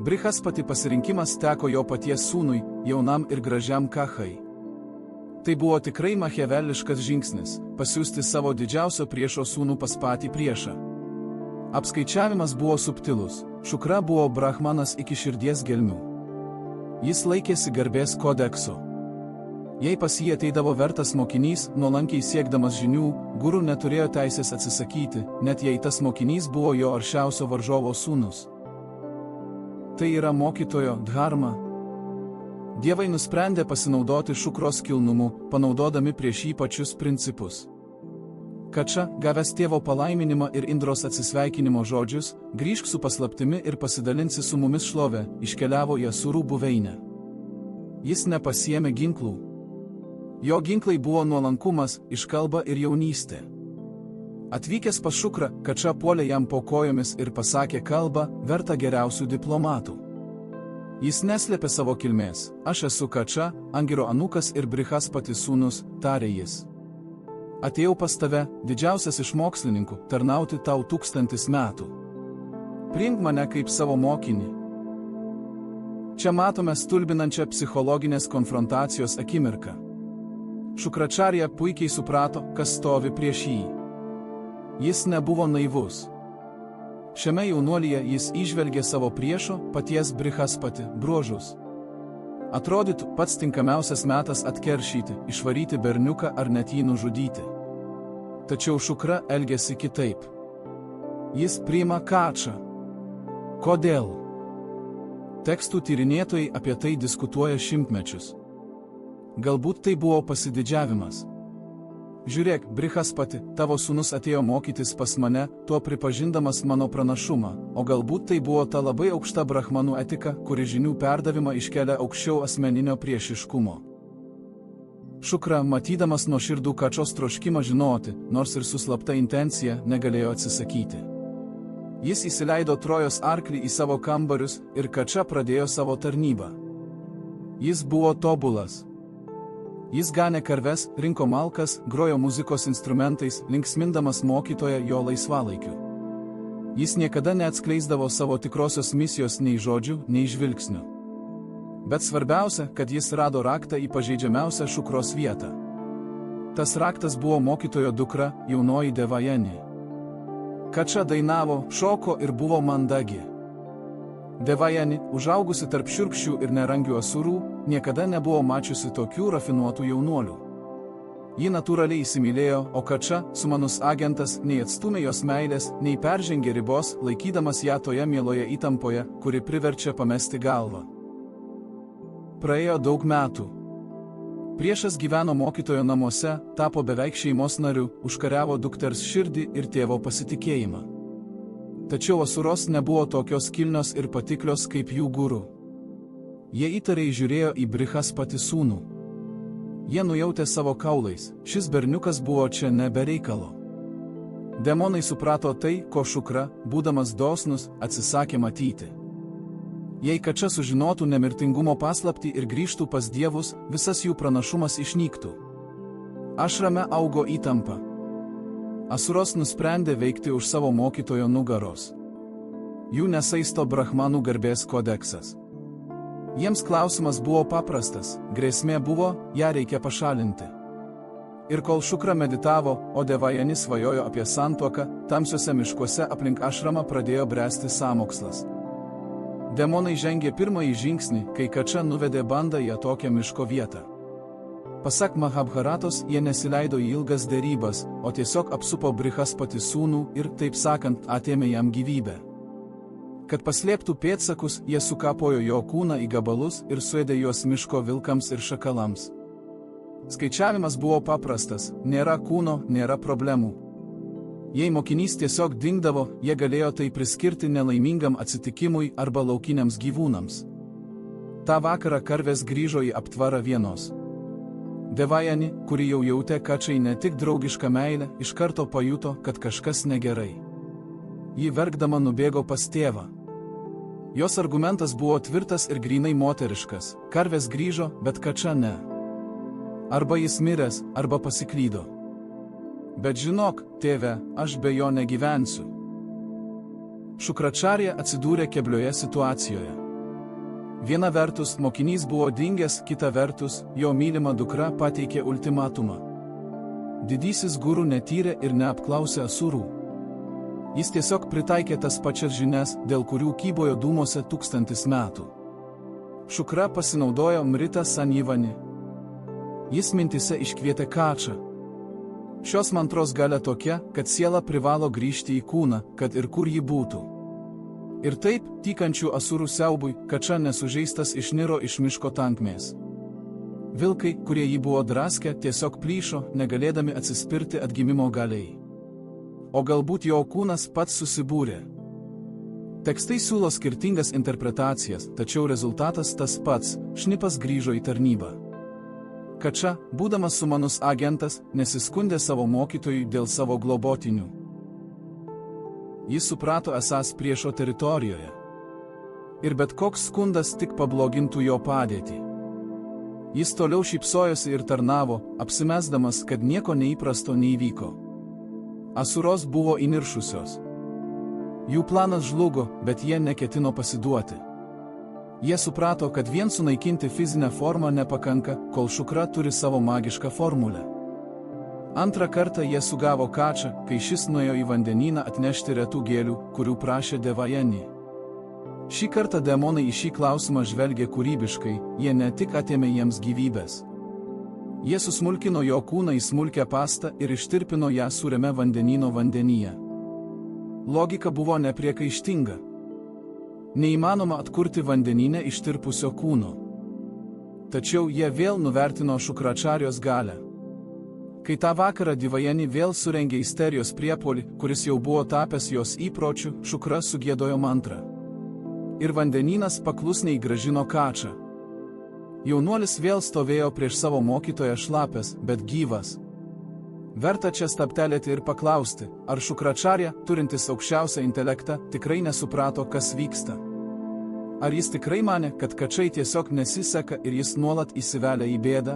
Brihaspati pasirinkimas teko jo paties sūnui, jaunam ir gražiam Kahai. Tai buvo tikrai machiaveliškas žingsnis – pasiųsti savo didžiausio priešo sūnų pas patį priešą. Apskaičiavimas buvo subtilus, Šukra buvo brahmanas iki širdies gelmių. Jis laikėsi garbės kodekso. Jei pas jį ateidavo vertas mokinys, nuolankiai siekdamas žinių, guru neturėjo teisės atsisakyti, net jei tas mokinys buvo jo aršiausio varžovo sūnus. Tai yra mokytojo dharma. Dievai nusprendė pasinaudoti Šukros kilnumu, panaudodami prieš jį pačius principus. Kača, gavęs tėvo palaiminimą ir Indros atsisveikinimo žodžius, grįžk su paslaptimi ir pasidalinsi su mumis šlove, iškeliavo į Asurų buveinę. Jis nepasiėmė ginklų. Jo ginklai buvo nuolankumas, iškalba ir jaunystė. Atvykęs pas Šukrą, Kača puolė jam po kojomis ir pasakė kalbą, vertą geriausių diplomatų. Jis neslėpė savo kilmės, aš esu Kača, Angiro anūkas ir Brihaspati sūnus, tarė jis. Atėjau pas tave, didžiausias iš mokslininkų, tarnauti tau 1000 metų. Priimk mane kaip savo mokinį. Čia matome stulbinančią psichologinės konfrontacijos akimirką. Šukračarja puikiai suprato, kas stovi prieš jį. Jis nebuvo naivus. Šiame jaunuolyje jis įžvelgė savo priešo, paties Brihaspati, bruožus. Atrodytų pats tinkamiausias metas atkeršyti, išvaryti berniuką ar net jį nužudyti. Tačiau Šukra elgėsi kitaip. Jis priima Kačą. Kodėl? Tekstų tyrinėtojai apie tai diskutuoja šimtmečius. Galbūt tai buvo pasididžiavimas. Žiūrėk, Brihaspati, tavo sūnus atėjo mokytis pas mane, tuo pripažindamas mano pranašumą, o galbūt tai buvo ta labai aukšta brahmanų etika, kuri žinių perdavimą iškelia aukščiau asmeninio priešiškumo. Šukra, matydamas nuoširdų Kačos troškimą žinoti, nors ir su slapta intencija, negalėjo atsisakyti. Jis įsileido Trojos arklį į savo kambarius ir Kača pradėjo savo tarnybą. Jis buvo tobulas. Jis ganė karves, rinko malkas, grojo muzikos instrumentais, linksmindamas mokytoją jo laisvalaikiu. Jis niekada neatskleisdavo savo tikrosios misijos nei žodžių, nei žvilgsnių. Bet svarbiausia, kad jis rado raktą į pažeidžiamiausią Šukros vietą. Tas raktas buvo mokytojo dukra, jaunoji Devajani. Kača dainavo, šoko ir buvo mandagi. Devajani, užaugusi tarp šiurkščių ir nerangių asurų, niekada nebuvo mačiusi tokių rafinuotų jaunuolių. Ji natūraliai įsimylėjo, o Kača, sumanus agentas, nei atstumė jos meilės, nei peržengė ribos, laikydamas ją toje mieloje įtampoje, kuri priverčia pamesti galvą. Praėjo daug metų. Priešas gyveno mokytojo namuose, tapo beveik šeimos nariu, užkariavo dukters širdį ir tėvo pasitikėjimą. Tačiau Asuros nebuvo tokios kilnios ir patiklios kaip jų guru. Jie įtariai žiūrėjo į Brihaspati sūnų. Jie nujautė savo kaulais, šis berniukas buvo čia ne be reikalo. Demonai suprato tai, ko Šukra, būdamas dosnus, atsisakė matyti. Jei Kača sužinotų nemirtingumo paslaptį ir grįžtų pas dievus, visas jų pranašumas išnyktų. Ašrame augo įtampa. Asuros nusprendė veikti už savo mokytojo nugaros. Jų nesaisto brahmanų garbės kodeksas. Jiems klausimas buvo paprastas, grėsmė buvo, ją reikia pašalinti. Ir kol Šukra meditavo, o Devajani svajojo apie santuoką, tamsiuose miškuose aplink ašramą pradėjo bręsti sąmokslas. Demonai žengė pirmąjį žingsnį, kai Kača nuvedė bandą į atokią miško vietą. Pasak Mahabharatos, jie nesileido į ilgas derybas, o tiesiog apsupo Brihaspati sūnų ir, taip sakant, atėmė jam gyvybę. Kad paslėptų pėdsakus, jie sukapojo jo kūną į gabalus ir suėdė juos miško vilkams ir šakalams. Skaičiavimas buvo paprastas, nėra kūno, nėra problemų. Jei mokinys tiesiog dingdavo, jie galėjo tai priskirti nelaimingam atsitikimui arba laukiniams gyvūnams. Ta vakarą karvės grįžo į aptvarą vienos. Devajani, kuri jau jautė Kačai ne tik draugišką meilę, iš karto pajuto, kad kažkas negerai. Ji verkdama nubėgo pas tėvą. Jos argumentas buvo tvirtas ir grynai moteriškas. Karvės grįžo, bet Kača ne. Arba jis miręs, arba pasiklydo. Bet žinok, tėve, aš be jo negyvensiu. Šukračarija atsidūrė keblioje situacijoje. Viena vertus mokinys buvo dingęs, kita vertus jo mylima dukra pateikė ultimatumą. Didysis guru netyrė ir neapklausė asurų. Jis tiesiog pritaikė tas pačias žinias, dėl kurių kybojo dūmose 1000 metų. Šukra pasinaudojo Mrita Sanjivani. Jis mintise iškvietė Kačą. Šios mantros galia tokia, kad siela privalo grįžti į kūną, kad ir kur ji būtų. Ir taip, tykančių asurų siaubui, Kača nesužeistas išniro iš miško tankmės. Vilkai, kurie jį buvo draskę, tiesiog plyšo, negalėdami atsispirti atgimimo galiai. O galbūt jo kūnas pats susibūrė. Tekstai siūlo skirtingas interpretacijas, tačiau rezultatas tas pats – šnipas grįžo į tarnybą. Kača, būdamas sumanus agentas, nesiskundė savo mokytojui dėl savo globotinių. Jis suprato esąs priešo teritorijoje. Ir bet koks skundas tik pablogintų jo padėtį. Jis toliau šypsojosi ir tarnavo, apsimesdamas, kad nieko neįprasto neįvyko. Asuros buvo įniršusios. Jų planas žlugo, bet jie neketino pasiduoti. Jie suprato, kad vien sunaikinti fizinę formą nepakanka, kol Šukra turi savo magišką formulę. Antrą kartą jie sugavo Kačą, kai šis nuėjo į vandenyną atnešti retų gėlių, kurių prašė Devajani. Šį kartą demonai į šį klausimą žvelgė kūrybiškai, jie ne tik atėmė jiems gyvybės. Jie susmulkino jo kūną į smulkę pastą ir ištirpino ją sūriame vandenyno vandenyje. Logika buvo nepriekaištinga. Neįmanoma atkurti vandenyne ištirpusio kūno. Tačiau jie vėl nuvertino Šukračarijos galią. Kai tą vakarą Devajani vėl surengė isterijos priepuolį, kuris jau buvo tapęs jos įpročiu, Šukra sugiedojo mantrą. Ir vandenynas paklusniai grąžino Kačą. Jaunuolis vėl stovėjo prieš savo mokytoją šlapės, bet gyvas. Verta čia stabtelėti ir paklausti, ar Šukračarija, turintis aukščiausią intelektą, tikrai nesuprato, kas vyksta. Ar jis tikrai manė, kad Kačai tiesiog nesiseka ir jis nuolat įsivelia į bėdą?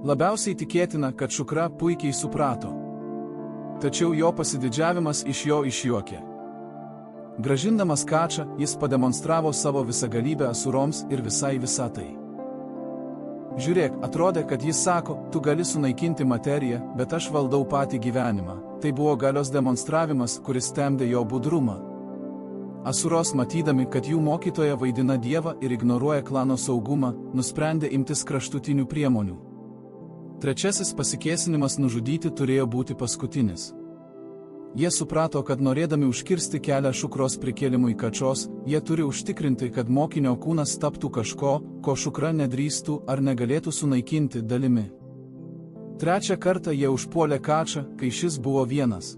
Labiausiai tikėtina, kad Šukra puikiai suprato. Tačiau jo pasididžiavimas iš jo išjuokė. Grąžindamas Kačą, jis pademonstravo savo visagalybę asuroms ir visai visatai. Žiūrėk, atrodė, kad jis sako, tu gali sunaikinti materiją, bet aš valdau patį gyvenimą. Tai buvo galios demonstravimas, kuris temdė jo budrumą. Asuros, matydami, kad jų mokytoja vaidina dievą ir ignoruoja klano saugumą, nusprendė imtis kraštutinių priemonių. Trečiasis pasikėsinimas nužudyti turėjo būti paskutinis. Jie suprato, kad norėdami užkirsti kelią Šukros prikėlimui kačios, jie turi užtikrinti, kad mokinio kūnas taptų kažko, ko Šukra nedrįstų ar negalėtų sunaikinti dalimi. Trečią kartą jie užpuolė kačią, kai šis buvo vienas.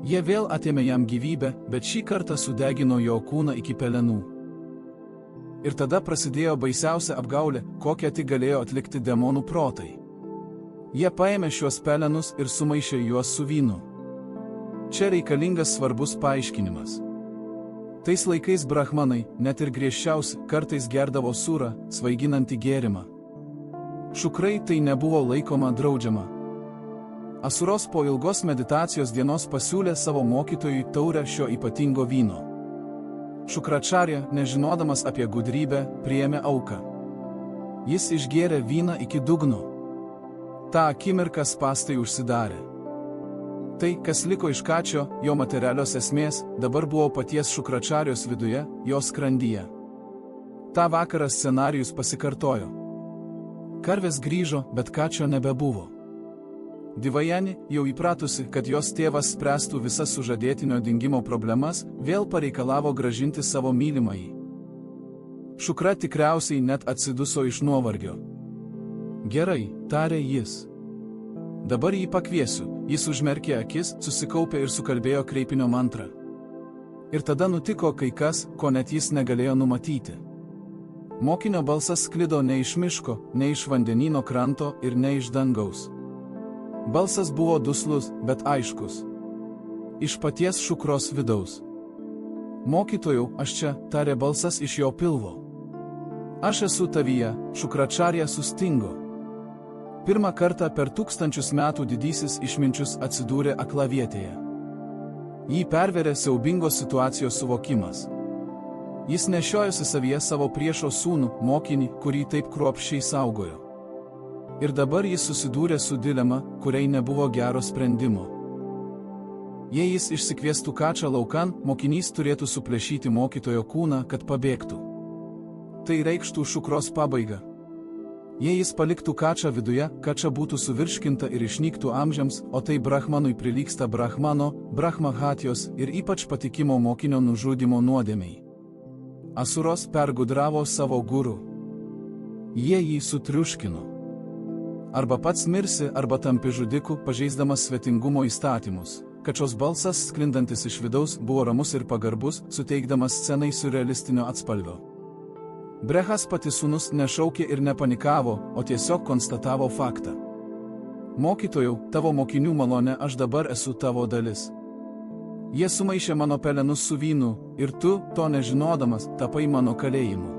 Jie vėl atėmė jam gyvybę, bet šį kartą sudegino jo kūną iki pelenų. Ir tada prasidėjo baisiausia apgaulė, kokią tik galėjo atlikti demonų protai. Jie paėmė šiuos pelenus ir sumaišė juos su vynu. Čia reikalingas svarbus paaiškinimas. Tais laikais brahmanai, net ir griežčiausi, kartais gerdavo surą, svaiginantį gėrimą. Šukrai tai nebuvo laikoma draudžiama. Asuros po ilgos meditacijos dienos pasiūlė savo mokytojui taurę šio ypatingo vyno. Šukračarja, nežinodamas apie gudrybę, priėmė auką. Jis išgėrė vyną iki dugno. Ta akimirka spąstai užsidarė. Tai, kas liko iš kačio, jo materialios esmės, dabar buvo paties Šukračarijos viduje, jo skrandyje. Ta vakarą scenarijus pasikartojo. Karvės grįžo, bet kačio nebebuvo. Divajani, jau įpratusi, kad jos tėvas spręstų visas sužadėtinio dingimo problemas, vėl pareikalavo grąžinti savo mylimąjį. Šukra tikriausiai net atsiduso iš nuovargio. Gerai, tarė jis. Dabar jį pakviesiu. Jis užmerkė akis, susikaupė ir sukalbėjo kreipinio mantrą. Ir tada nutiko kai kas, ko net jis negalėjo numatyti. Mokinio balsas sklido ne iš miško, ne iš vandenyno kranto ir ne iš dangaus. Balsas buvo duslus, bet aiškus. Iš paties Šukros vidaus. Mokytojau, aš čia, tarė balsas iš jo pilvo. Aš esu tavyje, Šukračarja sustingo. Pirmą kartą per 1000 metų didysis išminčius atsidūrė aklavietėje. Jį perverė siaubingos situacijos suvokimas. Jis nešiojosi savyje savo priešo sūnų, mokinį, kurį taip kruopščiai saugojo. Ir dabar jis susidūrė su dilema, kuriai nebuvo gero sprendimo. Jei jis išsikviestų kačą laukan, mokinys turėtų suplėšyti mokytojo kūną, kad pabėgtų. Tai reikštų Šukros pabaigą. Jei jis paliktų kačą viduje, kača būtų suvirškinta ir išnyktų amžiams, o tai brahmanui prilygsta brahmano, brahmahatijos ir ypač patikimo mokinio nužudimo nuodėmei. Asuros pergudravo savo guru. Jie jį sutriuškino. Arba pats mirsi, arba tampi žudiku, pažeisdamas svetingumo įstatymus. Kačios balsas, sklindantis iš vidaus, buvo ramus ir pagarbus, suteikdamas scenai siurrealistinio atspalvio. Brehas pati sūnus nešaukė ir nepanikavo, o tiesiog konstatavo faktą. Mokytojau, tavo mokinių malone aš dabar esu tavo dalis. Jie sumaišė mano pelenus su vynu, ir tu, to nežinodamas, tapai mano kalėjimu.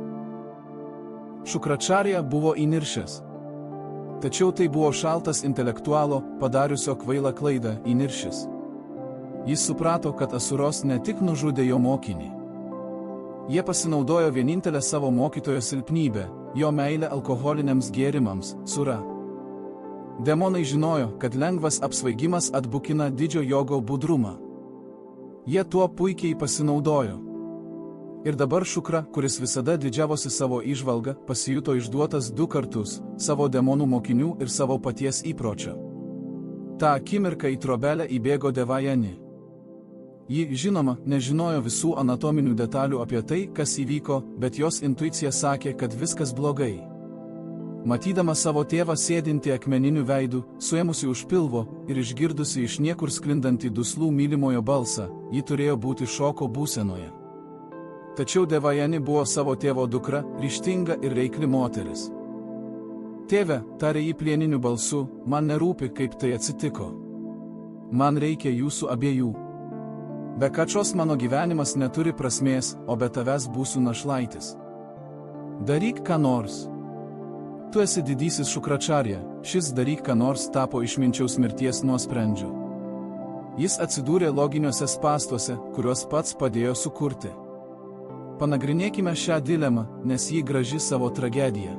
Šukračarja buvo įniršęs. Tačiau tai buvo šaltas intelektualo, padariusio kvailą klaidą, įniršis. Jis suprato, kad Asuros ne tik nužudė jo mokinį. Jie pasinaudojo vienintelę savo mokytojo silpnybę, jo meilę alkoholiniams gėrimams, sura. Demonai žinojo, kad lengvas apsvaigimas atbukina didžio jogo budrumą. Jie tuo puikiai pasinaudojo. Ir dabar Šukra, kuris visada didžiavosi savo įžvalgą, pasijuto išduotas 2 kartus – savo demonų mokinių ir savo paties įpročio. Ta akimirka į trobelę įbėgo Devajani. Ji, žinoma, nežinojo visų anatominių detalių apie tai, kas įvyko, bet jos intuicija sakė, kad viskas blogai. Matydama savo tėvą sėdintį akmeniniu veidu, suėmusi už pilvo ir išgirdusi iš niekur sklindantį duslų mylimojo balsą, ji turėjo būti šoko būsenoje. Tačiau Devajani buvo savo tėvo dukra, ryžtinga ir reikli moteris. Tėve, tarė jį plieniniu balsu, man nerūpi, kaip tai atsitiko. Man reikia jūsų abiejų. Be kačios mano gyvenimas neturi prasmės, o be tavęs būsiu našlaitis. Daryk ką nors. Tu esi didysis Šukračarja, šis daryk ką nors tapo išminčiaus mirties nuosprendžiu. Jis atsidūrė loginiuose spąstuose, kuriuos pats padėjo sukurti. Panagrinėkime šią dilemą, nes ji graži savo tragediją.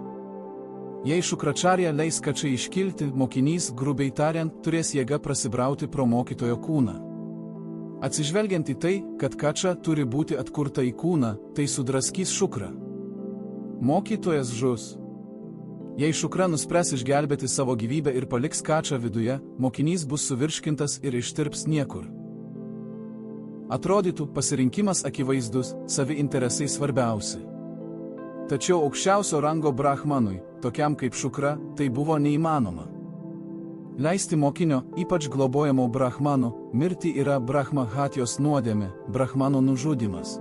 Jei Šukračarja leis kačiai iškilti, mokinys, grubiai tariant, turės jėga prasibrauti pro mokytojo kūną. Atsižvelgiant į tai, kad kača turi būti atkurta į kūną, tai sudraskys Šukrą. Mokytojas žus. Jei Šukra nuspręs išgelbėti savo gyvybę ir paliks kačą viduje, mokinys bus suvirškintas ir ištirps niekur. Atrodytų, pasirinkimas akivaizdus, savi interesai svarbiausi. Tačiau aukščiausio rango brahmanui, tokiam kaip Šukra, tai buvo neįmanoma. Leisti mokinio, ypač globojamo brahmano, mirti yra brahma hatijos nuodėmė, brahmano nužudymas.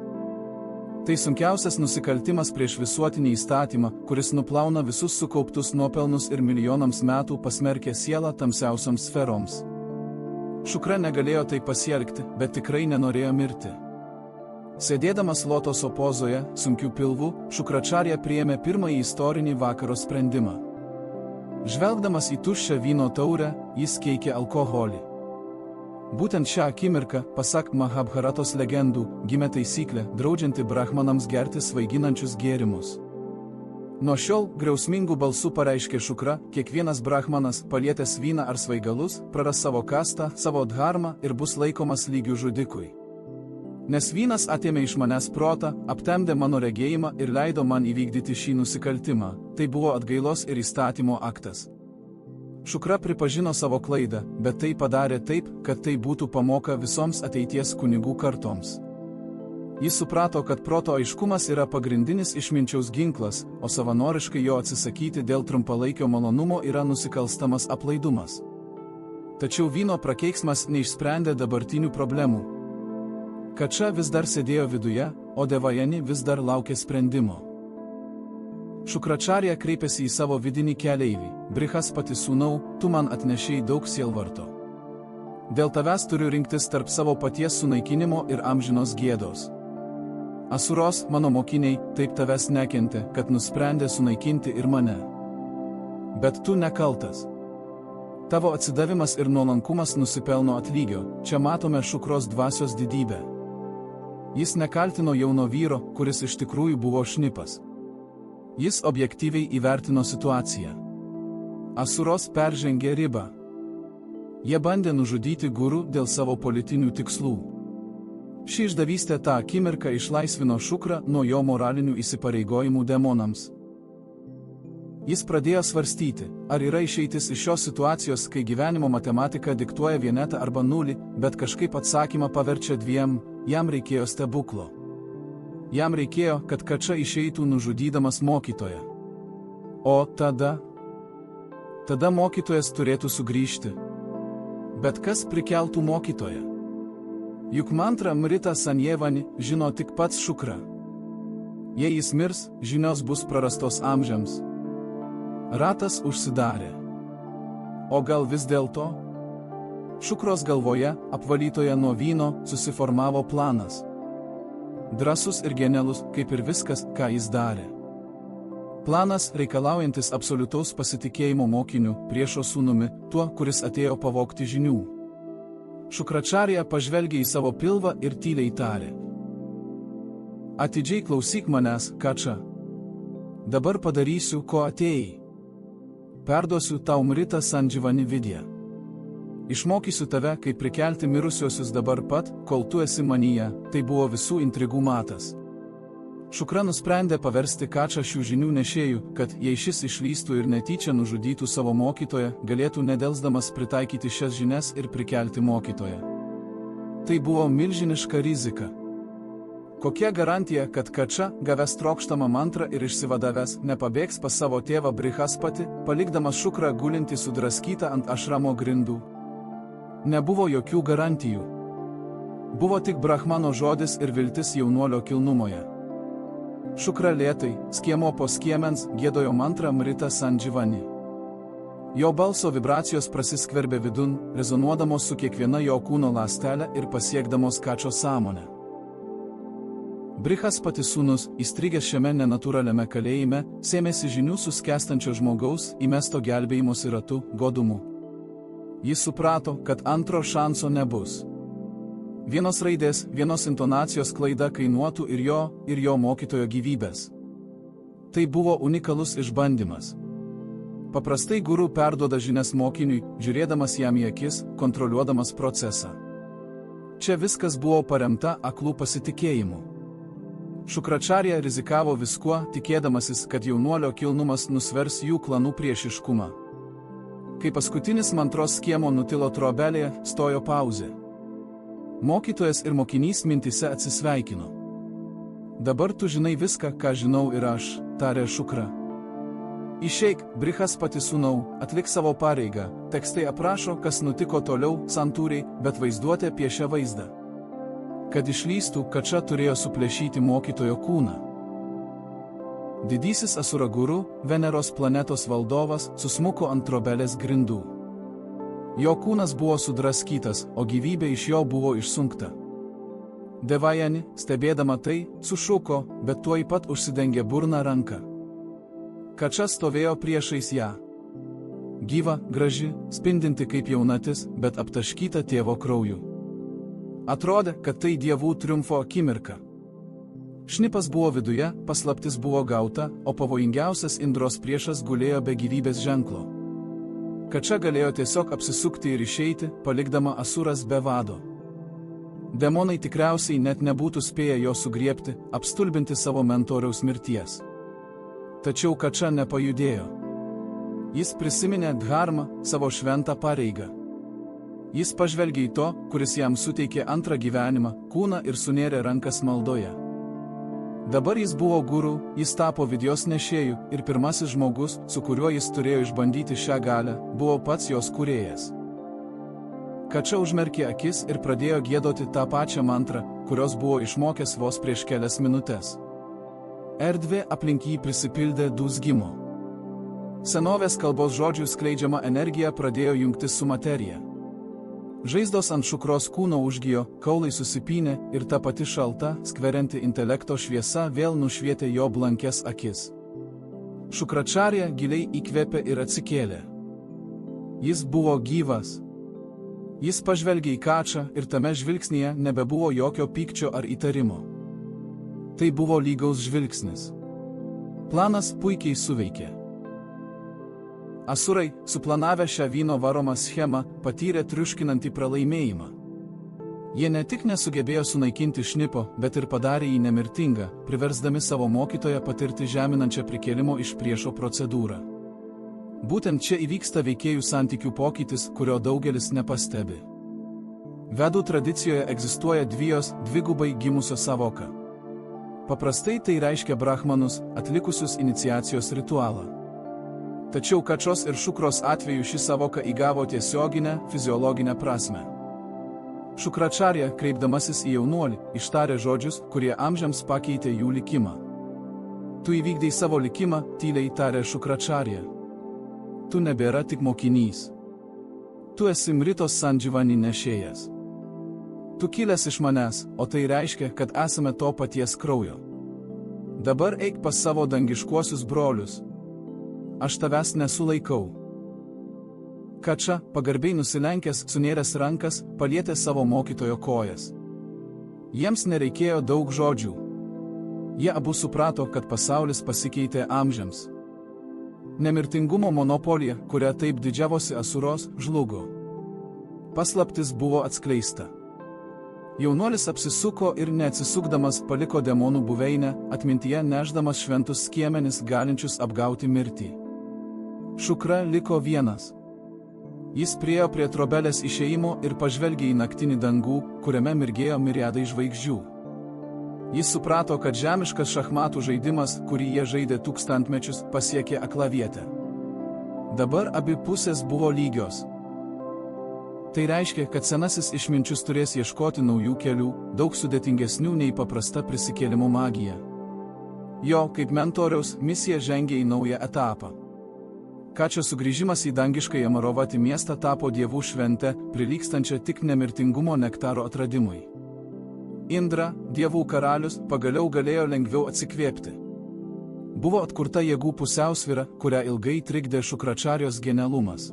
Tai sunkiausias nusikaltimas prieš visuotinį įstatymą, kuris nuplauna visus sukauptus nuopelnus ir milijonams metų pasmerkia sielą tamsiausioms sferoms. Šukra negalėjo tai pasielgti, bet tikrai nenorėjo mirti. Sėdėdamas lotoso pozoje, sunkių pilvų, Šukračarja priėmė pirmąjį istorinį vakaro sprendimą. Žvelgdamas į tuščią vyno taurę, jis keikė alkoholį. Būtent šią akimirką, pasak Mahabharatos legendų, gimė taisyklė, draudžianti brahmanams gerti svaiginančius gėrimus. Nuo šiol, griausmingų balsų pareiškė Šukra, kiekvienas brahmanas, palietęs vyną ar svaigalus, praras savo kastą, savo dharmą ir bus laikomas lygiu žudikui. Nes vynas atėmė iš manęs protą, aptemdė mano regėjimą ir leido man įvykdyti šį nusikaltimą, tai buvo atgailos ir įstatymo aktas. Šukra pripažino savo klaidą, bet tai padarė taip, kad tai būtų pamoka visoms ateities kunigų kartoms. Jis suprato, kad proto aiškumas yra pagrindinis išminčiaus ginklas, o savanoriškai jo atsisakyti dėl trumpalaikio malonumo yra nusikalstamas aplaidumas. Tačiau vyno prakeiksmas neišsprendė dabartinių problemų. Kača vis dar sėdėjo viduje, o Devajani vis dar laukė sprendimo. Šukračarja kreipėsi į savo vidinį keleivį: Brihaspati sūnau, tu man atnešei daug sielvarto. Dėl tavęs turiu rinktis tarp savo paties sunaikinimo ir amžinos gėdos. Asuros, mano mokiniai, taip tavęs nekentė, kad nusprendė sunaikinti ir mane. Bet tu nekaltas. Tavo atsidavimas ir nuolankumas nusipelno atlygio, čia matome Šukros dvasios didybę. Jis nekaltino jauno vyro, kuris iš tikrųjų buvo šnipas. Jis objektyviai įvertino situaciją. Asuros peržengė ribą. Jie bandė nužudyti guru dėl savo politinių tikslų. Ši išdavystė tą akimirką išlaisvino Šukrą nuo jo moralinių įsipareigojimų demonams. Jis pradėjo svarstyti, ar yra išeitis iš šios situacijos, kai gyvenimo matematika diktuoja vienetą arba nulį, bet kažkaip atsakymą paverčia dviem, jam reikėjo stebuklo. Jam reikėjo, kad Kača išeitų nužudydamas mokytoją. O tada mokytojas turėtų sugrįžti. Bet kas prikeltų mokytoją? Juk mantrą Mrita Sanjevani žino tik pats Šukra. Jei jis mirs, žinios bus prarastos amžiams. Ratas užsidarė. O gal vis dėlto? Šukros galvoje, apvalytoje nuo vyno, susiformavo planas. Drąsus ir genialus, kaip ir viskas, ką jis darė. Planas reikalaujantis absoliutaus pasitikėjimo mokiniu, priešo sūnumi, tuo, kuris atėjo pavogti žinių. Šukračarja pažvelgė į savo pilvą ir tyliai tarė: Atidžiai klausyk manęs, Kača. Dabar padarysiu, ko atėjai. Perduosiu tau Mrita Sanjivani Vidya. Išmokysiu tave, kaip prikelti mirusiuosius dabar pat, kol tu esi manyje, tai buvo visų intrigų matas. Šukra nusprendė paversti Kačą šių žinių nešėjų, kad, jei šis išlystų ir netyčia nužudytų savo mokytoją, galėtų nedelsdamas pritaikyti šias žinias ir prikelti mokytoją. Tai buvo milžiniška rizika. Kokia garantija, kad Kača, gavęs trokštamą mantrą ir išsivadavęs, nepabėgs pas savo tėvą Brihaspati, palikdamas Šukrą gulintį sudraskytą ant ašramo grindų? Nebuvo jokių garantijų. Buvo tik brahmano žodis ir viltis jaunuolio kilnumoje. Šukra lėtai, skiemo po skiemens, giedojo mantrą Mrita Sanjivani. Jo balso vibracijos prasiskverbė vidun, rezonuodamos su kiekviena jo kūno ląstele ir pasiekdamos Kačos sąmonę. Brihaspati sūnus, įstrigęs šiame nenatūraliame kalėjime, sėmėsi žinių suskęstančio žmogaus, įmesto gelbėjimosi ratu, godumu. Jis suprato, kad antro šanso nebus. Vienos raidės, vienos intonacijos klaida kainuotų ir jo mokytojo gyvybės. Tai buvo unikalus išbandymas. Paprastai guru perduoda žinias mokiniui, žiūrėdamas jam į akis, kontroliuodamas procesą. Čia viskas buvo paremta aklų pasitikėjimu. Šukračarija rizikavo viskuo, tikėdamasis, kad jaunuolio kilnumas nusvers jų klanų priešiškumą. Kai paskutinis mantros skiemo nutilo trobelėje, stojo pauzė. Mokytojas ir mokinys mintise atsisveikino. Dabar tu žinai viską, ką žinau ir aš, tarė Šukra. Išeik, Brihaspati sūnau, atlik savo pareigą, tekstai aprašo, kas nutiko toliau, santūriai, bet vaizduotė piešia vaizdą. Kad išlystų, Kača turėjo suplėšyti mokytojo kūną. Didysis Asuraguru, Veneros planetos valdovas, susmuko ant trobelės grindų. Jo kūnas buvo sudraskytas, o gyvybė iš jo buvo išsunkta. Devajani, stebėdama tai, sušuko, bet tuoj pat užsidengė burną ranką. Kača stovėjo priešais ją. Gyva, graži, spindinti kaip jaunatis, bet aptaškyta tėvo krauju. Atrodė, kad tai dievų triumfo akimirka. Šnipas buvo viduje, paslaptis buvo gauta, o pavojingiausias Indros priešas gulėjo be gyvybės ženklo. Kača galėjo tiesiog apsisukti ir išeiti, palikdama Asuras be vado. Demonai tikriausiai net nebūtų spėję jo sugriebti, apstulbinti savo mentoriaus mirties. Tačiau Kača nepajudėjo. Jis prisiminė dharmą, savo šventą pareigą. Jis pažvelgė į to, kuris jam suteikė antrą gyvenimą, kūną ir sunėrė rankas maldoje. Dabar jis buvo guru, jis tapo vidijos nešėjų ir pirmasis žmogus, su kuriuo jis turėjo išbandyti šią galią, buvo pats jos kūrėjas. Kača užmerkė akis ir pradėjo giedoti tą pačią mantrą, kurios buvo išmokęs vos prieš kelias minutes. Erdvė aplink jį prisipildė dūzgimo. Senovės kalbos žodžių skleidžiama energija pradėjo jungtis su materija. Žaizdos ant Šukros kūno užgijo, kaulai susipynė ir ta pati šalta, skverianti intelekto šviesa vėl nušvietė jo blankes akis. Šukračarija giliai įkvėpė ir atsikėlė. Jis buvo gyvas. Jis pažvelgė į Kačą ir tame žvilgsnyje nebebuvo jokio pykčio ar įtarimo. Tai buvo lygaus žvilgsnis. Planas puikiai suveikė. Asurai, suplanavę šią vyno varomą schemą, patyrė triuškinantį pralaimėjimą. Jie ne tik nesugebėjo sunaikinti šnipo, bet ir padarė jį nemirtingą, priversdami savo mokytoją patirti žeminančią prikėlimo iš priešo procedūrą. Būtent čia įvyksta veikėjų santykių pokytis, kurio daugelis nepastebi. Vedų tradicijoje egzistuoja dvigubai gimusios savoka. Paprastai tai reiškia brahmanus, atlikusius iniciacijos ritualą. Tačiau Kačos ir Šukros atveju ši savoka įgavo tiesioginę, fiziologinę prasme. Šukračarija, kreipdamasis į jaunuolį, ištarė žodžius, kurie amžiams pakeitė jų likimą. Tu įvykdei savo likimą, tyliai tarė Šukračarija. Tu nebėra tik mokinys. Tu esi Mritos Sandživani nešėjas. Tu kilęs iš manęs, o tai reiškia, kad esame to paties kraujo. Dabar eik pas savo dangiškuosius brolius. Aš tavęs nesulaikau. Kača, pagarbiai nusilenkęs, sunėręs rankas, palietė savo mokytojo kojas. Jiems nereikėjo daug žodžių. Jie abu suprato, kad pasaulis pasikeitė amžiams. Nemirtingumo monopolija, kuria taip didžiavosi Asuros, žlugo. Paslaptis buvo atskleista. Jaunuolis apsisuko ir neatsisukdamas paliko demonų buveinę, atmintyje nešdamas šventus skiemenis galinčius apgauti mirtį. Šukra liko vienas. Jis priėjo prie trobelės išėjimo ir pažvelgė į naktinį dangų, kuriame mirgėjo miriadai žvaigždžių. Jis suprato, kad žemiškas šachmatų žaidimas, kurį jie žaidė tūkstantmečius, pasiekė aklavietę. Dabar abi pusės buvo lygios. Tai reiškia, kad senasis išminčius turės ieškoti naujų kelių, daug sudėtingesnių nei paprasta prisikėlimo magija. Jo, kaip mentoriaus, misija žengė į naują etapą. Kačio sugrįžimas į dangiškąją Amarovati miestą tapo dievų švente, prilygstančia tik nemirtingumo nektaro atradimui. Indra, dievų karalius, pagaliau galėjo lengviau atsikvėpti. Buvo atkurta jėgų pusiausvyra, kurią ilgai trikdė Šukračarijos genialumas.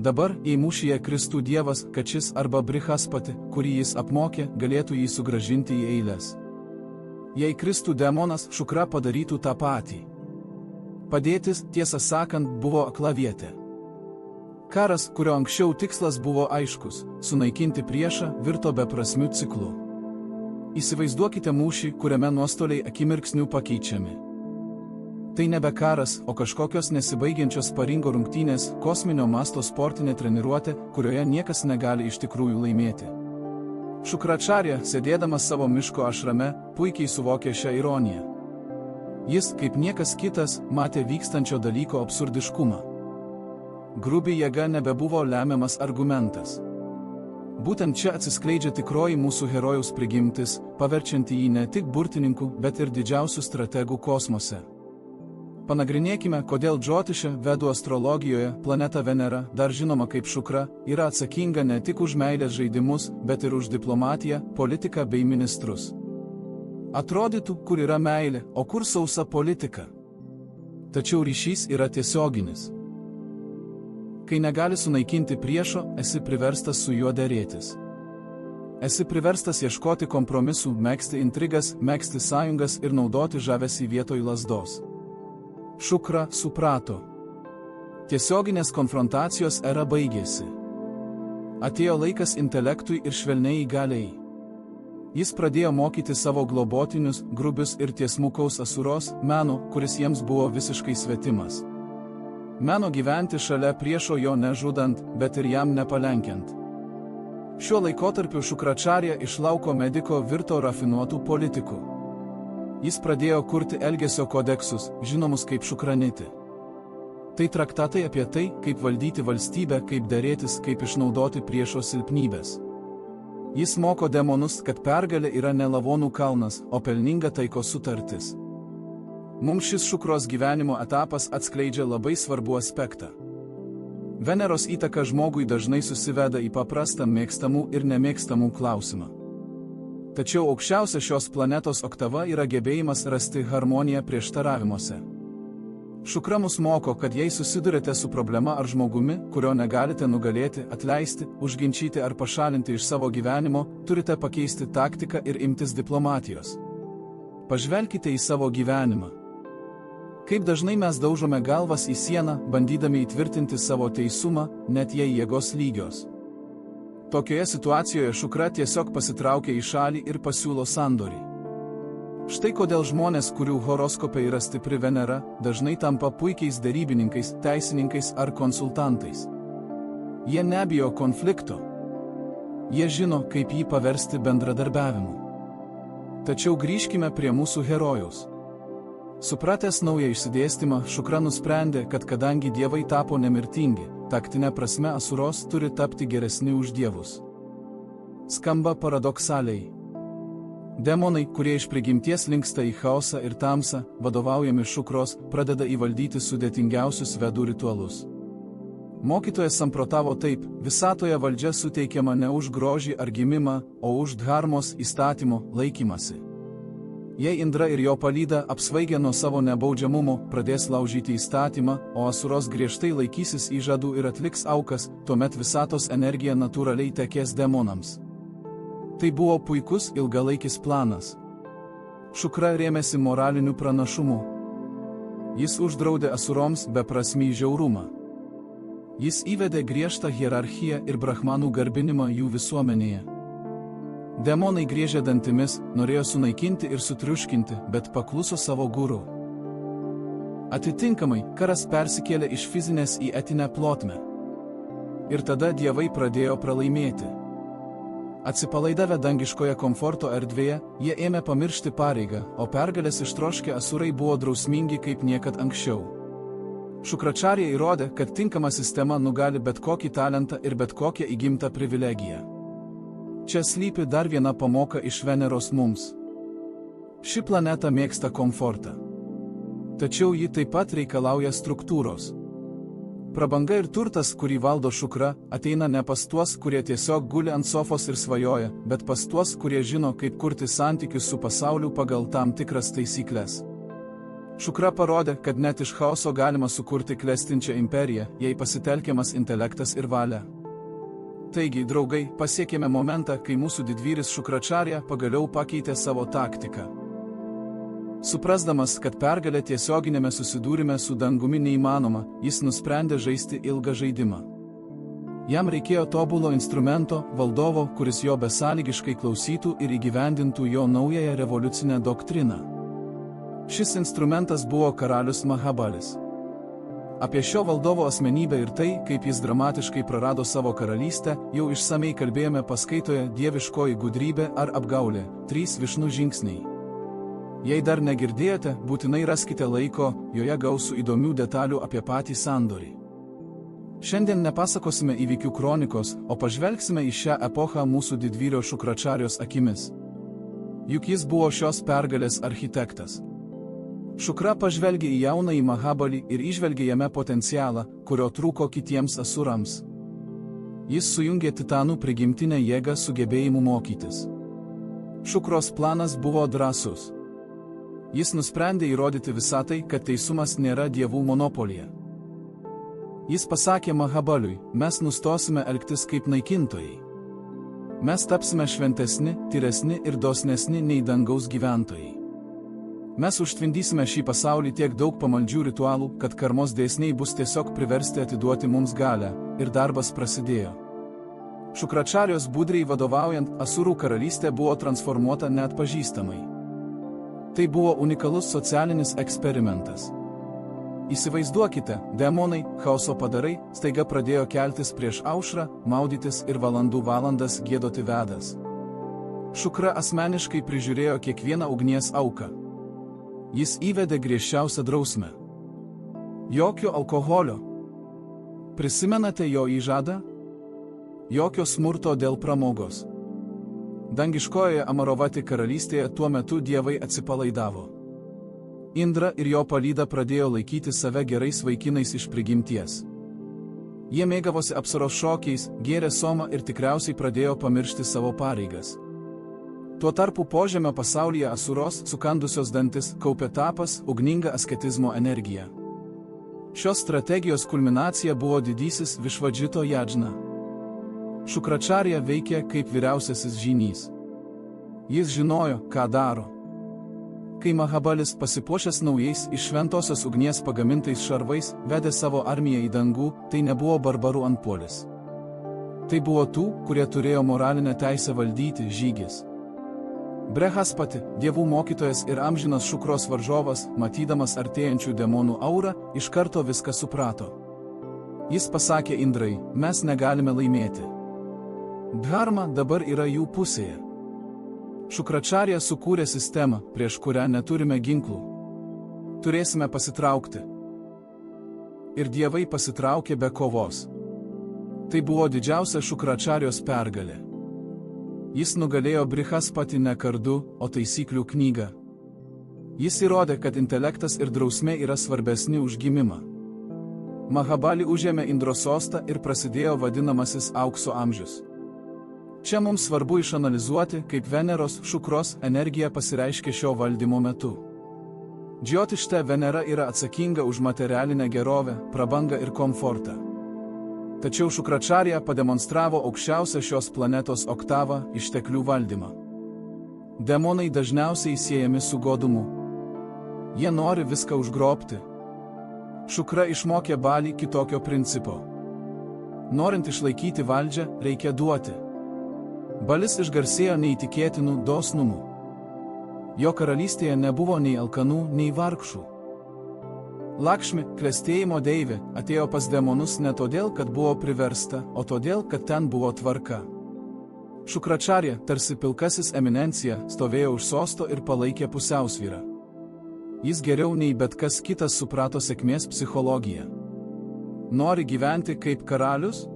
Dabar, jei mūšyje kristų dievas, Kačis arba Brihaspati, kurį jis apmokė, galėtų jį sugrąžinti į eiles. Jei kristų demonas, Šukra padarytų tą patį. Padėtis, tiesą sakant, buvo aklavietė. Karas, kurio anksčiau tikslas buvo aiškus – sunaikinti priešą, virto beprasmiu ciklu. Įsivaizduokite mūšį, kuriame nuostoliai akimirksniu pakeičiami. Tai nebe karas, o kažkokios nesibaigiančios paringo rungtynės, kosminio masto sportinė treniruotė, kurioje niekas negali iš tikrųjų laimėti. Šukračarja, sėdėdamas savo miško ašrame, puikiai suvokė šią ironiją. Jis, kaip niekas kitas, matė vykstančio dalyko absurdiškumą. Grubi jėga nebebuvo lemiamas argumentas. Būtent čia atsiskleidžia tikroji mūsų herojaus prigimtis, paverčianti jį ne tik burtininku, bet ir didžiausiu strategu kosmose. Panagrinėkime, kodėl Džiotiše, vedų astrologijoje, planeta Venera, dar žinoma kaip Šukra, yra atsakinga ne tik už meilės žaidimus, bet ir už diplomatiją, politiką bei ministrus. Atrodytų, kur yra meilė, o kur sausa politika. Tačiau ryšys yra tiesioginis. Kai negali sunaikinti priešo, esi priverstas su juo derėtis. Esi priverstas ieškoti kompromisų, megzti intrigas, megzti sąjungas ir naudoti žavesį vietoj lazdos. Šukra suprato. Tiesioginės konfrontacijos era baigėsi. Atėjo laikas intelektui ir švelniai galiai. Jis pradėjo mokyti savo globotinius, grubius ir tiesmukaus asuros meno, kuris jiems buvo visiškai svetimas. Meno gyventi šalia priešo jo nežudant, bet ir jam nepalenkiant. Šiuo laikotarpiu Šukračarja iš lauko mediko virto rafinuotų politikų. Jis pradėjo kurti elgesio kodeksus, žinomus kaip šukraniti. Tai traktatai apie tai, kaip valdyti valstybę, kaip derėtis, kaip išnaudoti priešo silpnybės. Jis moko demonus, kad pergalė yra ne lavonų kalnas, o pelninga taikos sutartis. Mums šis Šukros gyvenimo etapas atskleidžia labai svarbų aspektą. Veneros įtaka žmogui dažnai susiveda į paprastą mėgstamų ir nemėgstamų klausimą. Tačiau aukščiausia šios planetos oktava yra gebėjimas rasti harmoniją prieštaravimuose. Šukra mus moko, kad jei susidurite su problema ar žmogumi, kurio negalite nugalėti, atleisti, užginčyti ar pašalinti iš savo gyvenimo, turite pakeisti taktiką ir imtis diplomatijos. Pažvelkite į savo gyvenimą. Kaip dažnai mes daužome galvas į sieną, bandydami įtvirtinti savo teisumą, net jei jėgos lygios. Tokioje situacijoje Šukra tiesiog pasitraukia į šalį ir pasiūlo sandorį. Štai kodėl žmonės, kurių horoskope yra stipri Venera, dažnai tampa puikiais derybininkais, teisininkais ar konsultantais. Jie nebijo konflikto. Jie žino, kaip jį paversti bendradarbiavimu. Tačiau grįžkime prie mūsų herojaus. Supratęs naują išsidėstymą, Šukra nusprendė, kad kadangi dievai tapo nemirtingi, taktinė prasme asuros turi tapti geresni už dievus. Skamba paradoksaliai. Demonai, kurie iš prigimties linksta į chaosą ir tamsą, vadovaujami Šukros, pradeda įvaldyti sudėtingiausius vedų ritualus. Mokytojas samprotavo taip: visatoje valdžia suteikiama ne už grožį ar gimimą, o už dharmos įstatymo laikymasi. Jei Indra ir jo palyda, apsvaigę nuo savo nebaudžiamumo, pradės laužyti įstatymą, o asuros griežtai laikysis įžadų ir atliks aukas, tuomet visatos energija natūraliai tekės demonams. Tai buvo puikus ilgalaikis planas. Šukra rėmėsi moraliniu pranašumu. Jis uždraudė asuroms beprasmį žiaurumą. Jis įvedė griežtą hierarchiją ir brahmanų garbinimą jų visuomenėje. Demonai griežė dantimis, norėjo sunaikinti ir sutriuškinti, bet pakluso savo guru. Atitinkamai, karas persikėlė iš fizinės į etinę plotmę. Ir tada dievai pradėjo pralaimėti. Atsipalaidavę dangiškoje komforto erdvėje, jie ėmė pamiršti pareigą, o pergalės ištroškę asurai buvo drausmingi kaip niekad anksčiau. Šukračarja įrodė, kad tinkama sistema nugali bet kokį talentą ir bet kokią įgimtą privilegiją. Čia slypi dar viena pamoka iš Veneros mums. Ši planeta mėgsta komfortą. Tačiau ji taip pat reikalauja struktūros. Prabanga ir turtas, kurį valdo Šukra, ateina ne pas tuos, kurie tiesiog guli ant sofos ir svajoja, bet pas tuos, kurie žino, kaip kurti santykius su pasauliu pagal tam tikras taisyklės. Šukra parodė, kad net iš chaoso galima sukurti klestinčią imperiją, jei pasitelkiamas intelektas ir valia. Taigi, draugai, pasiekėme momentą, kai mūsų didvyris Šukračarja pagaliau pakeitė savo taktiką. Suprasdamas, kad pergalė tiesioginėme susidūrime su dangumi neįmanoma, jis nusprendė žaisti ilgą žaidimą. Jam reikėjo tobulo instrumento, valdovo, kuris jo besąlygiškai klausytų ir įgyvendintų jo naująją revoliucinę doktriną. Šis instrumentas buvo karalius Mahabalis. Apie šio valdovo asmenybę ir tai, kaip jis dramatiškai prarado savo karalystę, jau išsamei kalbėjome paskaitoje Dieviškoji gudrybė ar apgaulė – 3 Višnų žingsniai. Jei dar negirdėjote, būtinai raskite laiko, joje gausu įdomių detalių apie patį sandorį. Šiandien nepasakosime įvykių kronikos, o pažvelgsime į šią epochą mūsų didvyrio Šukračarijos akimis. Juk jis buvo šios pergalės architektas. Šukra pažvelgė į jaunąjį Mahabalį ir įžvelgė jame potencialą, kurio trūko kitiems asurams. Jis sujungė titanų prigimtinę jėgą su gebėjimu mokytis. Šukros planas buvo drąsus. Jis nusprendė įrodyti visatai, kad teisumas nėra dievų monopolija. Jis pasakė Mahabaliui, mes nustosime elgtis kaip naikintojai. Mes tapsime šventesni, tyresni ir dosnesni nei dangaus gyventojai. Mes užtvindysime šį pasaulį tiek daug pamaldžių ritualų, kad karmos dėsniai bus tiesiog priversti atiduoti mums galią, ir darbas prasidėjo. Šukračarijos budriai vadovaujant, Asurų karalystė buvo transformuota neatpažįstamai. Tai buvo unikalus socialinis eksperimentas. Įsivaizduokite, demonai, chaoso padarai, staiga pradėjo keltis prieš aušrą, maudytis ir valandų valandas giedoti vedas. Šukra asmeniškai prižiūrėjo kiekvieną ugnies auką. Jis įvedė griežčiausią drausmę. Jokio alkoholio. Prisimenate jo įžadą? Jokio smurto dėl pramogos. Dangiškojoje Amarovati karalystėje tuo metu dievai atsipalaidavo. Indra ir jo palyda pradėjo laikyti save gerais vaikinais iš prigimties. Jie mėgavosi apsaros šokiais, gėrė somą ir tikriausiai pradėjo pamiršti savo pareigas. Tuo tarpu požemio pasaulyje asuros, sukandusios dantis, kaupė tapas, ugninga asketizmo energija. Šios strategijos kulminacija buvo didysis Višvadžito Jadžna. Šukračarija veikė kaip vyriausiasis žynys. Jis žinojo, ką daro. Kai Mahabalis, pasipuošęs naujais iš šventosios ugnies pagamintais šarvais, vedė savo armiją į dangų, tai nebuvo barbarų antpuolis. Tai buvo tų, kurie turėjo moralinę teisę valdyti, žygis. Brehaspati, dievų mokytojas ir amžinas Šukros varžovas, matydamas artėjančių demonų aurą, iš karto viską suprato. Jis pasakė Indrai, mes negalime laimėti. Dharma dabar yra jų pusėje. Šukračarija sukūrė sistemą, prieš kurią neturime ginklų. Turėsime pasitraukti. Ir dievai pasitraukė be kovos. Tai buvo didžiausia Šukračarijos pergalė. Jis nugalėjo Brihaspatį ne kardu, o taisyklių knygą. Jis įrodė, kad intelektas ir drausmė yra svarbesni už gimimą. Mahabalį užėmė Indro sostą ir prasidėjo vadinamasis aukso amžius. Čia mums svarbu išanalizuoti, kaip Veneros, Šukros energija pasireiškė šio valdymo metu. Džiotište Venera yra atsakinga už materialinę gerovę, prabangą ir komfortą. Tačiau Šukračarija pademonstravo aukščiausią šios planetos oktavą – išteklių valdymą. Demonai dažniausiai siejami su godumu. Jie nori viską užgrobti. Šukra išmokė Balį kitokio principo. Norint išlaikyti valdžią, reikia duoti. Balis išgarsėjo neįtikėtinų dosnumų. Jo karalystėje nebuvo nei alkanų, nei vargšų. Lakšmi, klestėjimo deivė, atėjo pas demonus ne todėl, kad buvo priversta, o todėl, kad ten buvo tvarka. Šukračarija, tarsi pilkasis eminencija, stovėjo už sosto ir palaikė pusiausvyrą. Jis geriau nei bet kas kitas suprato sėkmės psichologiją. Nori gyventi kaip karalius?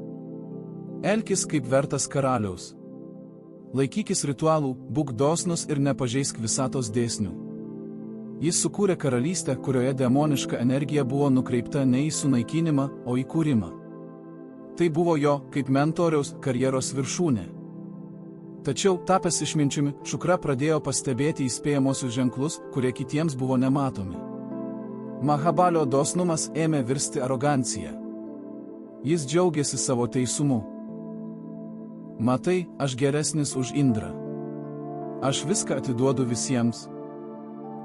Elkis kaip vertas karaliaus. Laikykis ritualų, būk dosnus ir nepažeisk visatos dėsnių. Jis sukūrė karalystę, kurioje demoniška energija buvo nukreipta ne į sunaikinimą, o į kūrimą. Tai buvo jo, kaip mentoriaus, karjeros viršūnė. Tačiau, tapęs išminčiumi, Šukra pradėjo pastebėti įspėjamosius ženklus, kurie kitiems buvo nematomi. Mahabalio dosnumas ėmė virsti arogancija. Jis džiaugiasi savo teisumu. Matai, aš geresnis už Indrą. Aš viską atiduodu visiems.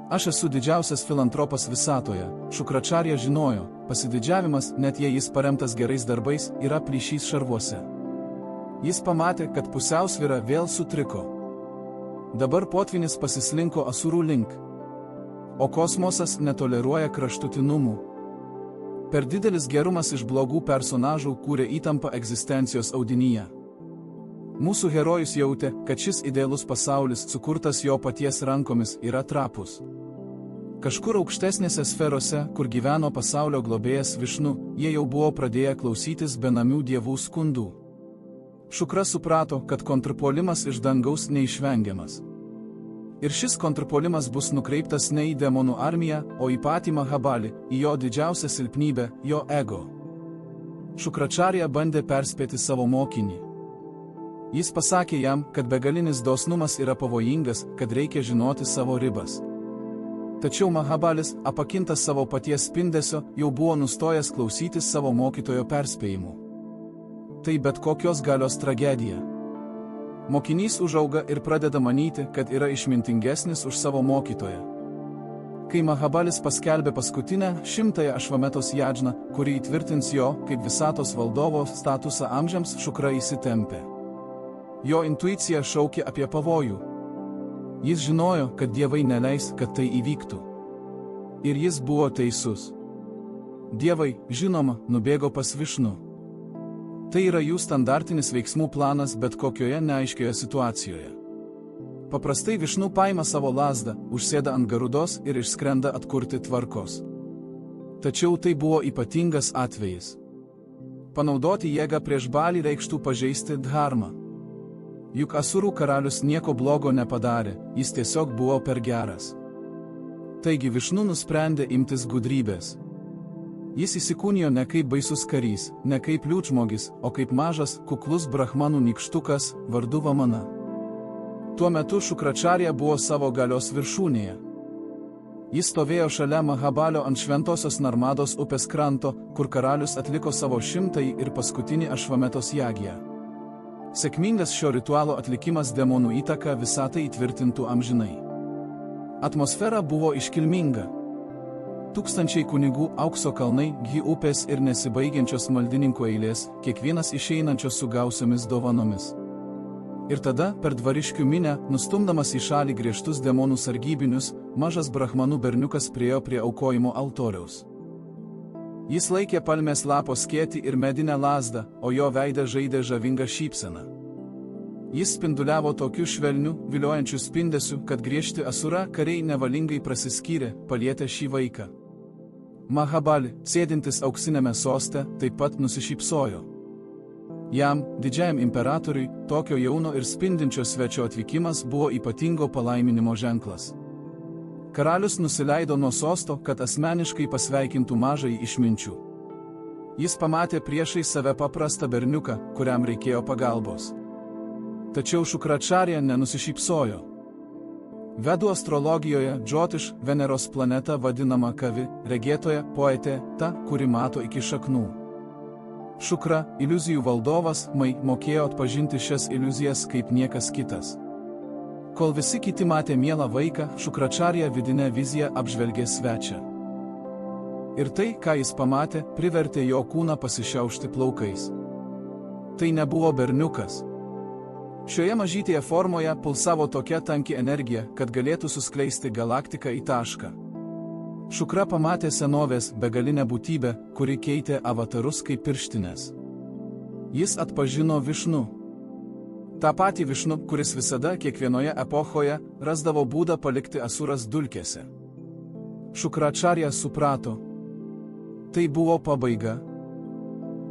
Aš esu didžiausias filantropas visatoje, Šukračarja žinojo, pasididžiavimas, net jei jis paremtas gerais darbais, yra plyšys šarvuose. Jis pamatė, kad pusiausvyra vėl sutriko. Dabar potvynis pasislinko Asurų link, o kosmosas netoleruoja kraštutinumų. Per didelis gerumas iš blogų personažų kūrė įtampą egzistencijos audinyje. Mūsų herojus jautė, kad šis idealus pasaulis, sukurtas jo paties rankomis, yra trapus. Kažkur aukštesnėse sferose, kur gyveno pasaulio globėjas Višnu, jie jau buvo pradėję klausytis benamių dievų skundų. Šukra suprato, kad kontrpuolimas iš dangaus neišvengiamas. Ir šis kontrpuolimas bus nukreiptas ne į demonų armiją, o į patį Mahabalį, į jo didžiausią silpnybę, jo ego. Šukračarja bandė perspėti savo mokinį. Jis pasakė jam, kad begalinis dosnumas yra pavojingas, kad reikia žinoti savo ribas. Tačiau Mahabalis, apakintas savo paties spindesio, jau buvo nustojęs klausytis savo mokytojo perspėjimų. Tai bet kokios galios tragedija. Mokinys užauga ir pradeda manyti, kad yra išmintingesnis už savo mokytoją. Kai Mahabalis paskelbė paskutinę 100-ąją Ašvametos jadžną, kuri įtvirtins jo, kaip visatos valdovo statusą amžiams, Šukra įsitempė. Jo intuicija šaukė apie pavojų. Jis žinojo, kad dievai neleis, kad tai įvyktų. Ir jis buvo teisus. Dievai, žinoma, nubėgo pas Višnu. Tai yra jų standartinis veiksmų planas bet kokioje neaiškioje situacijoje. Paprastai Višnu paima savo lazdą, užsėda ant garudos ir išskrenda atkurti tvarkos. Tačiau tai buvo ypatingas atvejis. Panaudoti jėgą prieš Balį reikštų pažeisti dharmą. Juk Asurų karalius nieko blogo nepadarė, jis tiesiog buvo per geras. Taigi Višnu nusprendė imtis gudrybės. Jis įsikūnijo ne kaip baisus karys, ne kaip liūdžmogis, o kaip mažas, kuklus brahmanų nykštukas, vardu Vamana. Tuo metu Šukračarja buvo savo galios viršūnėje. Jis stovėjo šalia Mahabalio ant šventosios Narmados upės kranto, kur karalius atliko savo 100-ąjį ir paskutinį Ašvametos jagją. Sėkmingas šio ritualo atlikimas demonų įtaką visatai įtvirtintų amžinai. Atmosfera buvo iškilminga. Tūkstančiai kunigų, aukso kalnai, Gi upės ir nesibaigiančios maldininkų eilės, kiekvienas išeinančios su gausiomis dovanomis. Ir tada, per dvariškių minę, nustumdamas į šalį griežtus demonų sargybinius, mažas brahmanų berniukas priėjo prie aukojimo altoriaus. Jis laikė palmės lapo skėtį ir medinę lazdą, o jo veidą žaidė žavinga šypsena. Jis spinduliavo tokiu švelniu, viliojančiu spindesiu, kad griežti Asura kariai nevalingai prasiskyrė, palietę šį vaiką. Mahabali, sėdintis auksinėme soste, taip pat nusišypsojo. Jam, didžiajam imperatoriui, tokio jauno ir spindinčio svečio atvykimas buvo ypatingo palaiminimo ženklas. Karalius nusileido nuo sosto, kad asmeniškai pasveikintų mažąjį išminčių. Jis pamatė priešai save paprastą berniuką, kuriam reikėjo pagalbos. Tačiau Šukračarja nenusišypsojo. Vedų astrologijoje Džotiš, Veneros planeta vadinama Kavi, regėtoja, poetė, ta, kuri mato iki šaknų. Šukra, iliuzijų valdovas, mokėjo atpažinti šias iliuzijas kaip niekas kitas. Kol visi kiti matė mielą vaiką, Šukračarja vidinę viziją apžvelgė svečią. Ir tai, ką jis pamatė, privertė jo kūną pasišiaušti plaukais. Tai nebuvo berniukas. Šioje mažytėje formoje pulsavo tokia tanki energija, kad galėtų suskleisti galaktiką į tašką. Šukra pamatė senovės begalinę būtybę, kuri keitė avatarus kaip pirštinės. Jis atpažino Višnu. Ta patį Višnu, kuris visada kiekvienoje epochoje rasdavo būdą palikti Asuras dulkėse. Šukračarja suprato. Tai buvo pabaiga.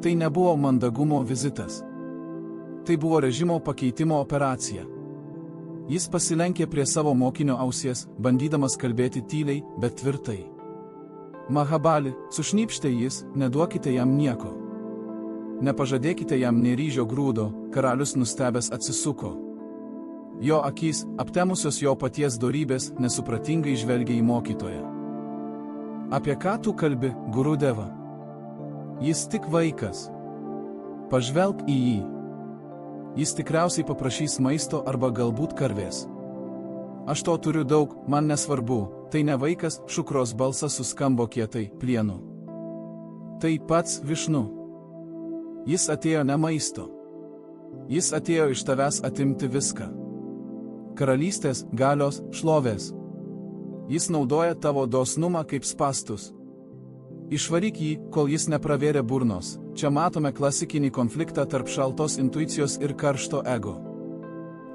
Tai nebuvo mandagumo vizitas. Tai buvo režimo pakeitimo operacija. Jis pasilenkė prie savo mokinio ausies, bandydamas kalbėti tyliai, bet tvirtai. Mahabali, sušnypštė jis, neduokite jam nieko. Nepažadėkite jam nė ryžio grūdo, karalius nustebęs atsisuko. Jo akys, aptemusios jo paties dorybės, nesupratingai žvelgė į mokytoją. Apie ką tu kalbi, Gurudeva? Jis tik vaikas. Pažvelk į jį. Jis tikriausiai paprašys maisto arba galbūt karvės. Aš to turiu daug, man nesvarbu, tai ne vaikas, Šukros balsas suskambo kietai, plienu. Tai pats Višnu. Jis atėjo ne maisto. Jis atėjo iš tavęs atimti viską. Karalystės, galios, šlovės. Jis naudoja tavo dosnumą kaip spastus. Išvaryk jį, kol jis nepravėrė burnos. Čia matome klasikinį konfliktą tarp šaltos intuicijos ir karšto ego.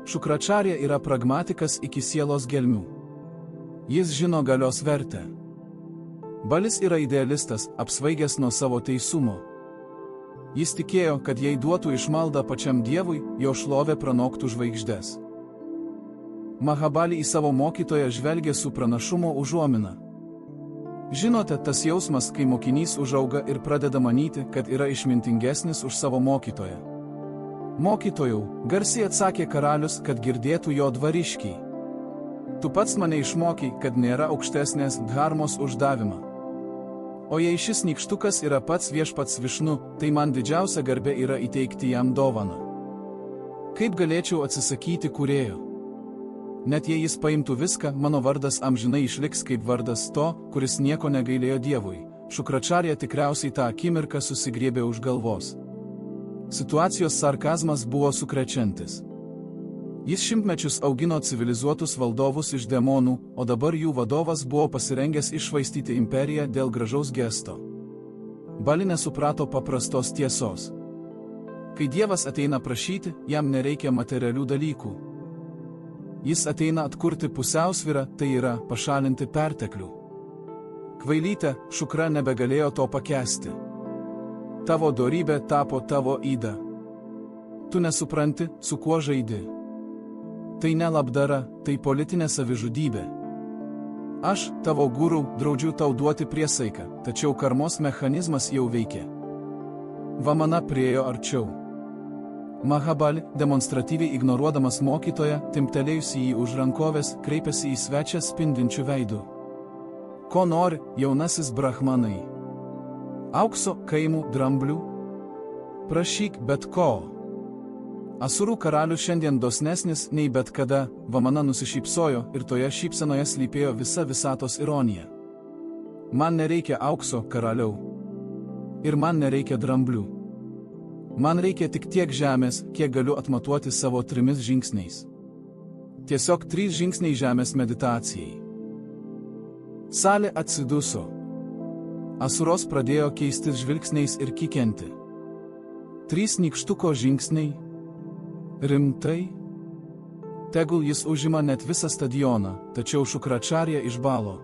Šukračarja yra pragmatikas iki sielos gelmių. Jis žino galios vertę. Balis yra idealistas, apsvaigęs nuo savo teisumo. Jis tikėjo, kad jei duotų išmaldą pačiam Dievui, jo šlovė pranoktų žvaigždes. Mahabali į savo mokytoją žvelgė su pranašumo užuomina. Žinote, tas jausmas, kai mokinys užauga ir pradeda manyti, kad yra išmintingesnis už savo mokytoją. Mokytojau, garsiai atsakė karalius, kad girdėtų jo dvariškiai. Tu pats mane išmokei, kad nėra aukštesnės dharmos už davimą. O jei šis nykštukas yra pats viešpats Višnu, tai man didžiausia garbė yra įteikti jam dovaną. Kaip galėčiau atsisakyti kūrėjo? Net jei jis paimtų viską, mano vardas amžinai išliks kaip vardas to, kuris nieko negailėjo Dievui. Šukračarja tikriausiai tą akimirką susigriebė už galvos. Situacijos sarkazmas buvo sukrečiantis. Jis šimtmečius augino civilizuotus valdovus iš demonų, o dabar jų vadovas buvo pasirengęs iššvaistyti imperiją dėl gražaus gesto. Bali nesuprato paprastos tiesos. Kai Dievas ateina prašyti, jam nereikia materialių dalykų. Jis ateina atkurti pusiausvyrą, tai yra pašalinti perteklių. Kvailyte, Šukra nebegalėjo to pakęsti. Tavo dorybė tapo tavo yda. Tu nesupranti, su kuo žaidi. Tai ne labdara, tai politinė savižudybė. Aš, tavo guru, draudžiu tau duoti priesaiką, tačiau karmos mechanizmas jau veikia. Vamana priėjo arčiau. Mahabali, demonstratyviai ignoruodamas mokytoją, timptelėjusi jį už rankovės, kreipėsi į svečią spindinčių veidų. Ko nori, jaunasis brahmanai? Aukso, kaimų, dramblių? Prašyk bet ko. Asurų karalius šiandien dosnesnis nei bet kada, Vamana nusišypsojo ir toje šypsenoje slypėjo visa visatos ironija. Man nereikia aukso, karaliau. Ir man nereikia dramblių. Man reikia tik tiek žemės, kiek galiu atmatuoti savo 3 žingsniais. Tiesiog 3 žingsniai žemės meditacijai. Salė atsiduso. Asuros pradėjo keistis žvilgsniais ir kikenti. 3 nykštuko žingsniai. Rimtai? Tegul jis užima net visą stadioną, tačiau Šukračarja išbalo.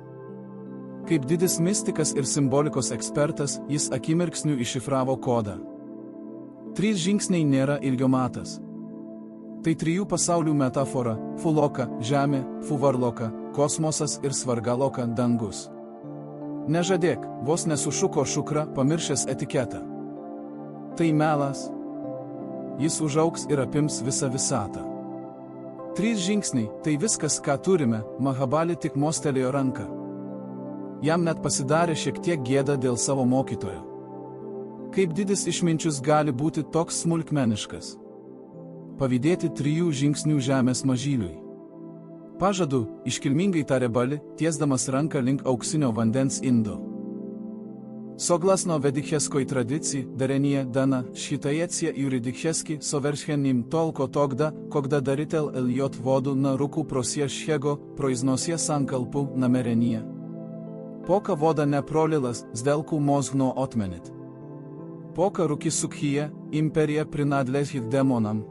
Kaip didis mistikas ir simbolikos ekspertas, jis akimirksniu iššifravo kodą. 3 žingsniai nėra ilgio matas. Tai 3 pasaulių metafora – Fuloka, žemė, Fuvarloka, kosmosas ir Svargaloka, dangus. Nežadėk, vos nesušuko Šukra, pamiršęs etiketą. Tai melas. Jis užaugs ir apims visą visatą. 3 žingsniai – tai viskas, ką turime, Mahabali tik mostelėjo ranką. Jam net pasidarė šiek tiek gėda dėl savo mokytojo. Kaip didis išminčius gali būti toks smulkmeniškas? Pavydėti 3 žingsnių žemės mažyliui. Pažadu, iškilmingai tarė Bali, tiesdamas ranką link auksinio vandens indo. Soglasno vediheskoj tradicji, darenie dana, считается юридически совершенным только тогда, когда даритель льет воду на руку просящего, произнося санкалпу намерения. Пока вода не пролилась, сделку можно отменить. Пока руки сухие, империя принадлежит демонам.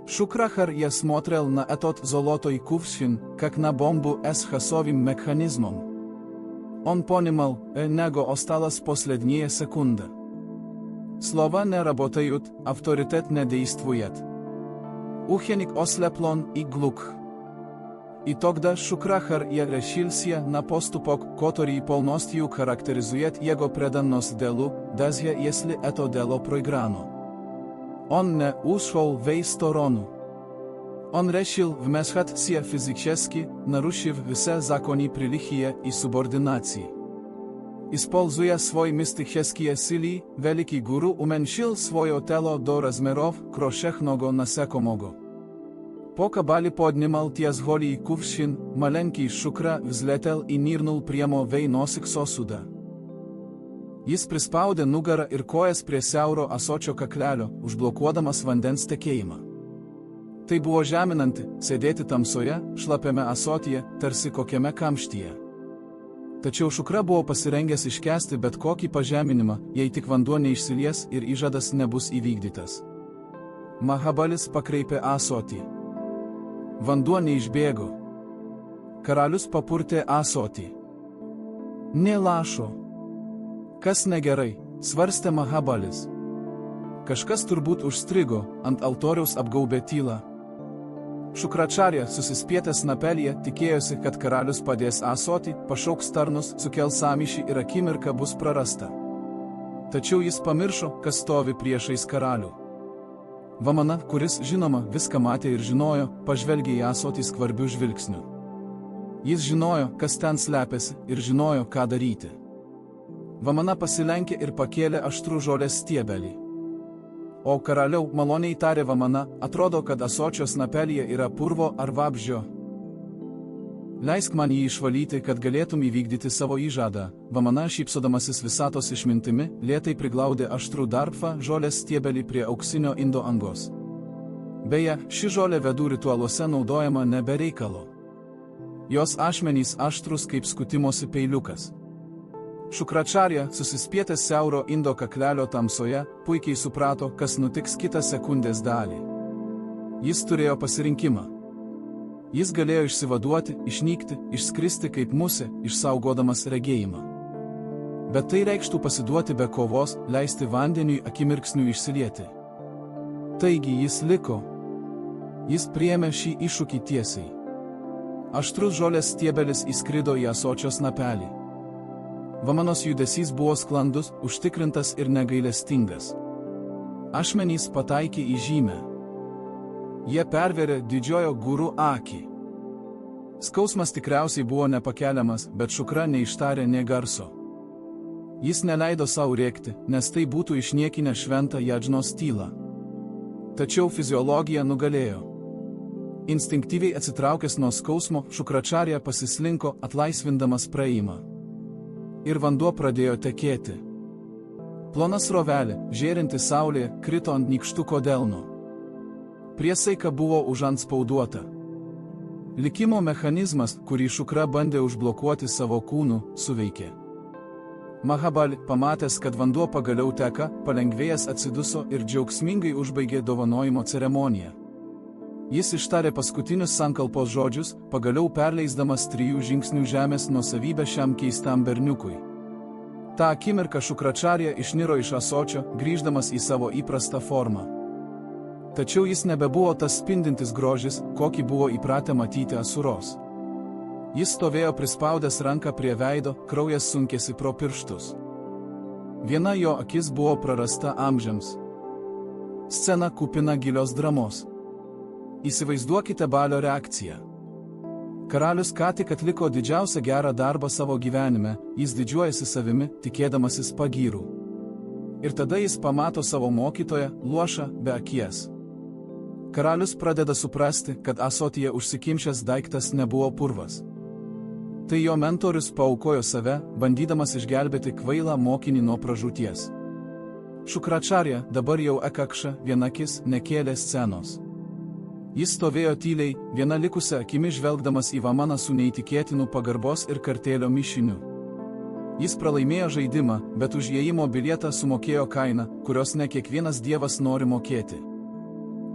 Шукрачарья смотрел на этот золотой кувшин, как на бомбу с хасовым механизмом. Он понимал, него осталась последняя секунда. Слова не работают, авторитет не действует. Ученик ослеплен и глух. И тогда Шукрачарья решился на поступок, который полностью характеризует его преданность делу, даже если это дело проиграно. Он не ушел в сторону. Он решил вмешаться физически, нарушив все законы приличия и субординации. Используя свои мистические силы, великий гуру уменьшил свое тело до размеров крошечного насекомого. Пока бали поднимал тез голий кувшин, маленький шукра взлетел и нирнул прямо вей носик сосуда. Jis prispaudė nugarą ir kojas prie siauro ąsočio kaklelio, užblokuodamas vandens tekėjimą. Tai buvo žeminanti, sėdėti tamsoje, šlapiame ąsotyje, tarsi kokiame kamštyje. Tačiau šukra buvo pasirengęs iškęsti bet kokį pažeminimą, jei tik vanduo neišsilies ir įžadas nebus įvykdytas. Mahabalis pakreipė ąsotį. Vanduo neišbėgo. Karalius papurtė ąsotį. Nė lašo. Kas negerai, svarstė Mahabalis. Kažkas turbūt užstrigo, ant altoriaus apgaubė tylą. Šukračarja, susispietęs snapelyje, tikėjosi, kad karalius padės ąsotį, pašauks tarnus, sukels sąmyšį ir akimirka bus prarasta. Tačiau jis pamiršo, kas stovi priešais karalių. Vamana, kuris, žinoma, viską matė ir žinojo, pažvelgė į ąsotį skvarbiu žvilgsniu. Jis žinojo, kas ten slepiasi, ir žinojo, ką daryti. Vamana pasilenkė ir pakėlė aštrų žolės stiebelį. O karaliau, maloniai tarė Vamana, atrodo, kad ąsočio snapelyje yra purvo ar vabzdžio. Leisk man jį išvalyti, kad galėtum įvykdyti savo įžadą. Vamana, šypsodamasis visatos išmintimi, lėtai priglaudė aštrų darbą žolės stiebelį prie auksinio indo angos. Beje, ši žolė vedų ritualuose naudojama ne be reikalo. Jos ašmenys aštrus kaip skutimosi peiliukas. Šukračarja, susispietęs siauro indo kaklelio tamsoje, puikiai suprato, kas nutiks kitą sekundės dalį. Jis turėjo pasirinkimą. Jis galėjo išsivaduoti, išnykti, išskristi kaip musė, išsaugodamas regėjimą. Bet tai reikštų pasiduoti be kovos, leisti vandeniui akimirksniu išsilieti. Taigi jis liko. Jis priėmė šį iššūkį tiesiai. Aštrus žolės stiebelis įskrido į ąsočio snapelį. Vamanos judesys buvo sklandus, užtikrintas ir negailestingas. Ašmenys pataikė į žymę. Jie pervėrė didžiojo guru akį. Skausmas tikriausiai buvo nepakeliamas, bet šukra neištarė nė garso. Jis neleido savo rėkti, nes tai būtų išniekinę šventą Jadžnos tylą. Tačiau fiziologija nugalėjo. Instinktyviai atsitraukęs nuo skausmo, Šukračarja pasislinko, atlaisvindamas praėjimą. Ir vanduo pradėjo tekėti. Plona srovelė, žėrinti saulėje, krito ant nykštuko delno. Priesaika buvo užantspauduota. Likimo mechanizmas, kurį šukra bandė užblokuoti savo kūnu, suveikė. Mahabali, pamatęs, kad vanduo pagaliau teka, palengvėjęs atsiduso ir džiaugsmingai užbaigė dovanojimo ceremoniją. Jis ištarė paskutinius sankalpos žodžius, pagaliau perleisdamas 3 žingsnių žemės nuosavybę šiam keistam berniukui. Ta akimirka Šukračarja išniro iš ąsočio, grįždamas į savo įprastą formą. Tačiau jis nebebuvo tas spindintis grožis, kokį buvo įpratę matyti asuros. Jis stovėjo prispaudęs ranką prie veido, kraujas sunkėsi pro pirštus. Viena jo akis buvo prarasta amžiams. Scena kupina gilios dramos. Įsivaizduokite Balio reakciją. Karalius ką tik atliko didžiausią gerą darbą savo gyvenime, jis didžiuojasi savimi, tikėdamasis pagyrų. Ir tada jis pamato savo mokytoją, luošą, be akies. Karalius pradeda suprasti, kad ąsotyje užsikimšęs daiktas nebuvo purvas. Tai jo mentorius paaukojo save, bandydamas išgelbėti kvailą mokinį nuo pražūties. Šukračarja, dabar jau ekakša, vienakis, nekėlė scenos. Jis stovėjo tyliai, viena likusia akimi žvelgdamas į Vamaną su neįtikėtinu pagarbos ir kartėlio mišiniu. Jis pralaimėjo žaidimą, bet už įėjimo bilietą sumokėjo kainą, kurios ne kiekvienas dievas nori mokėti.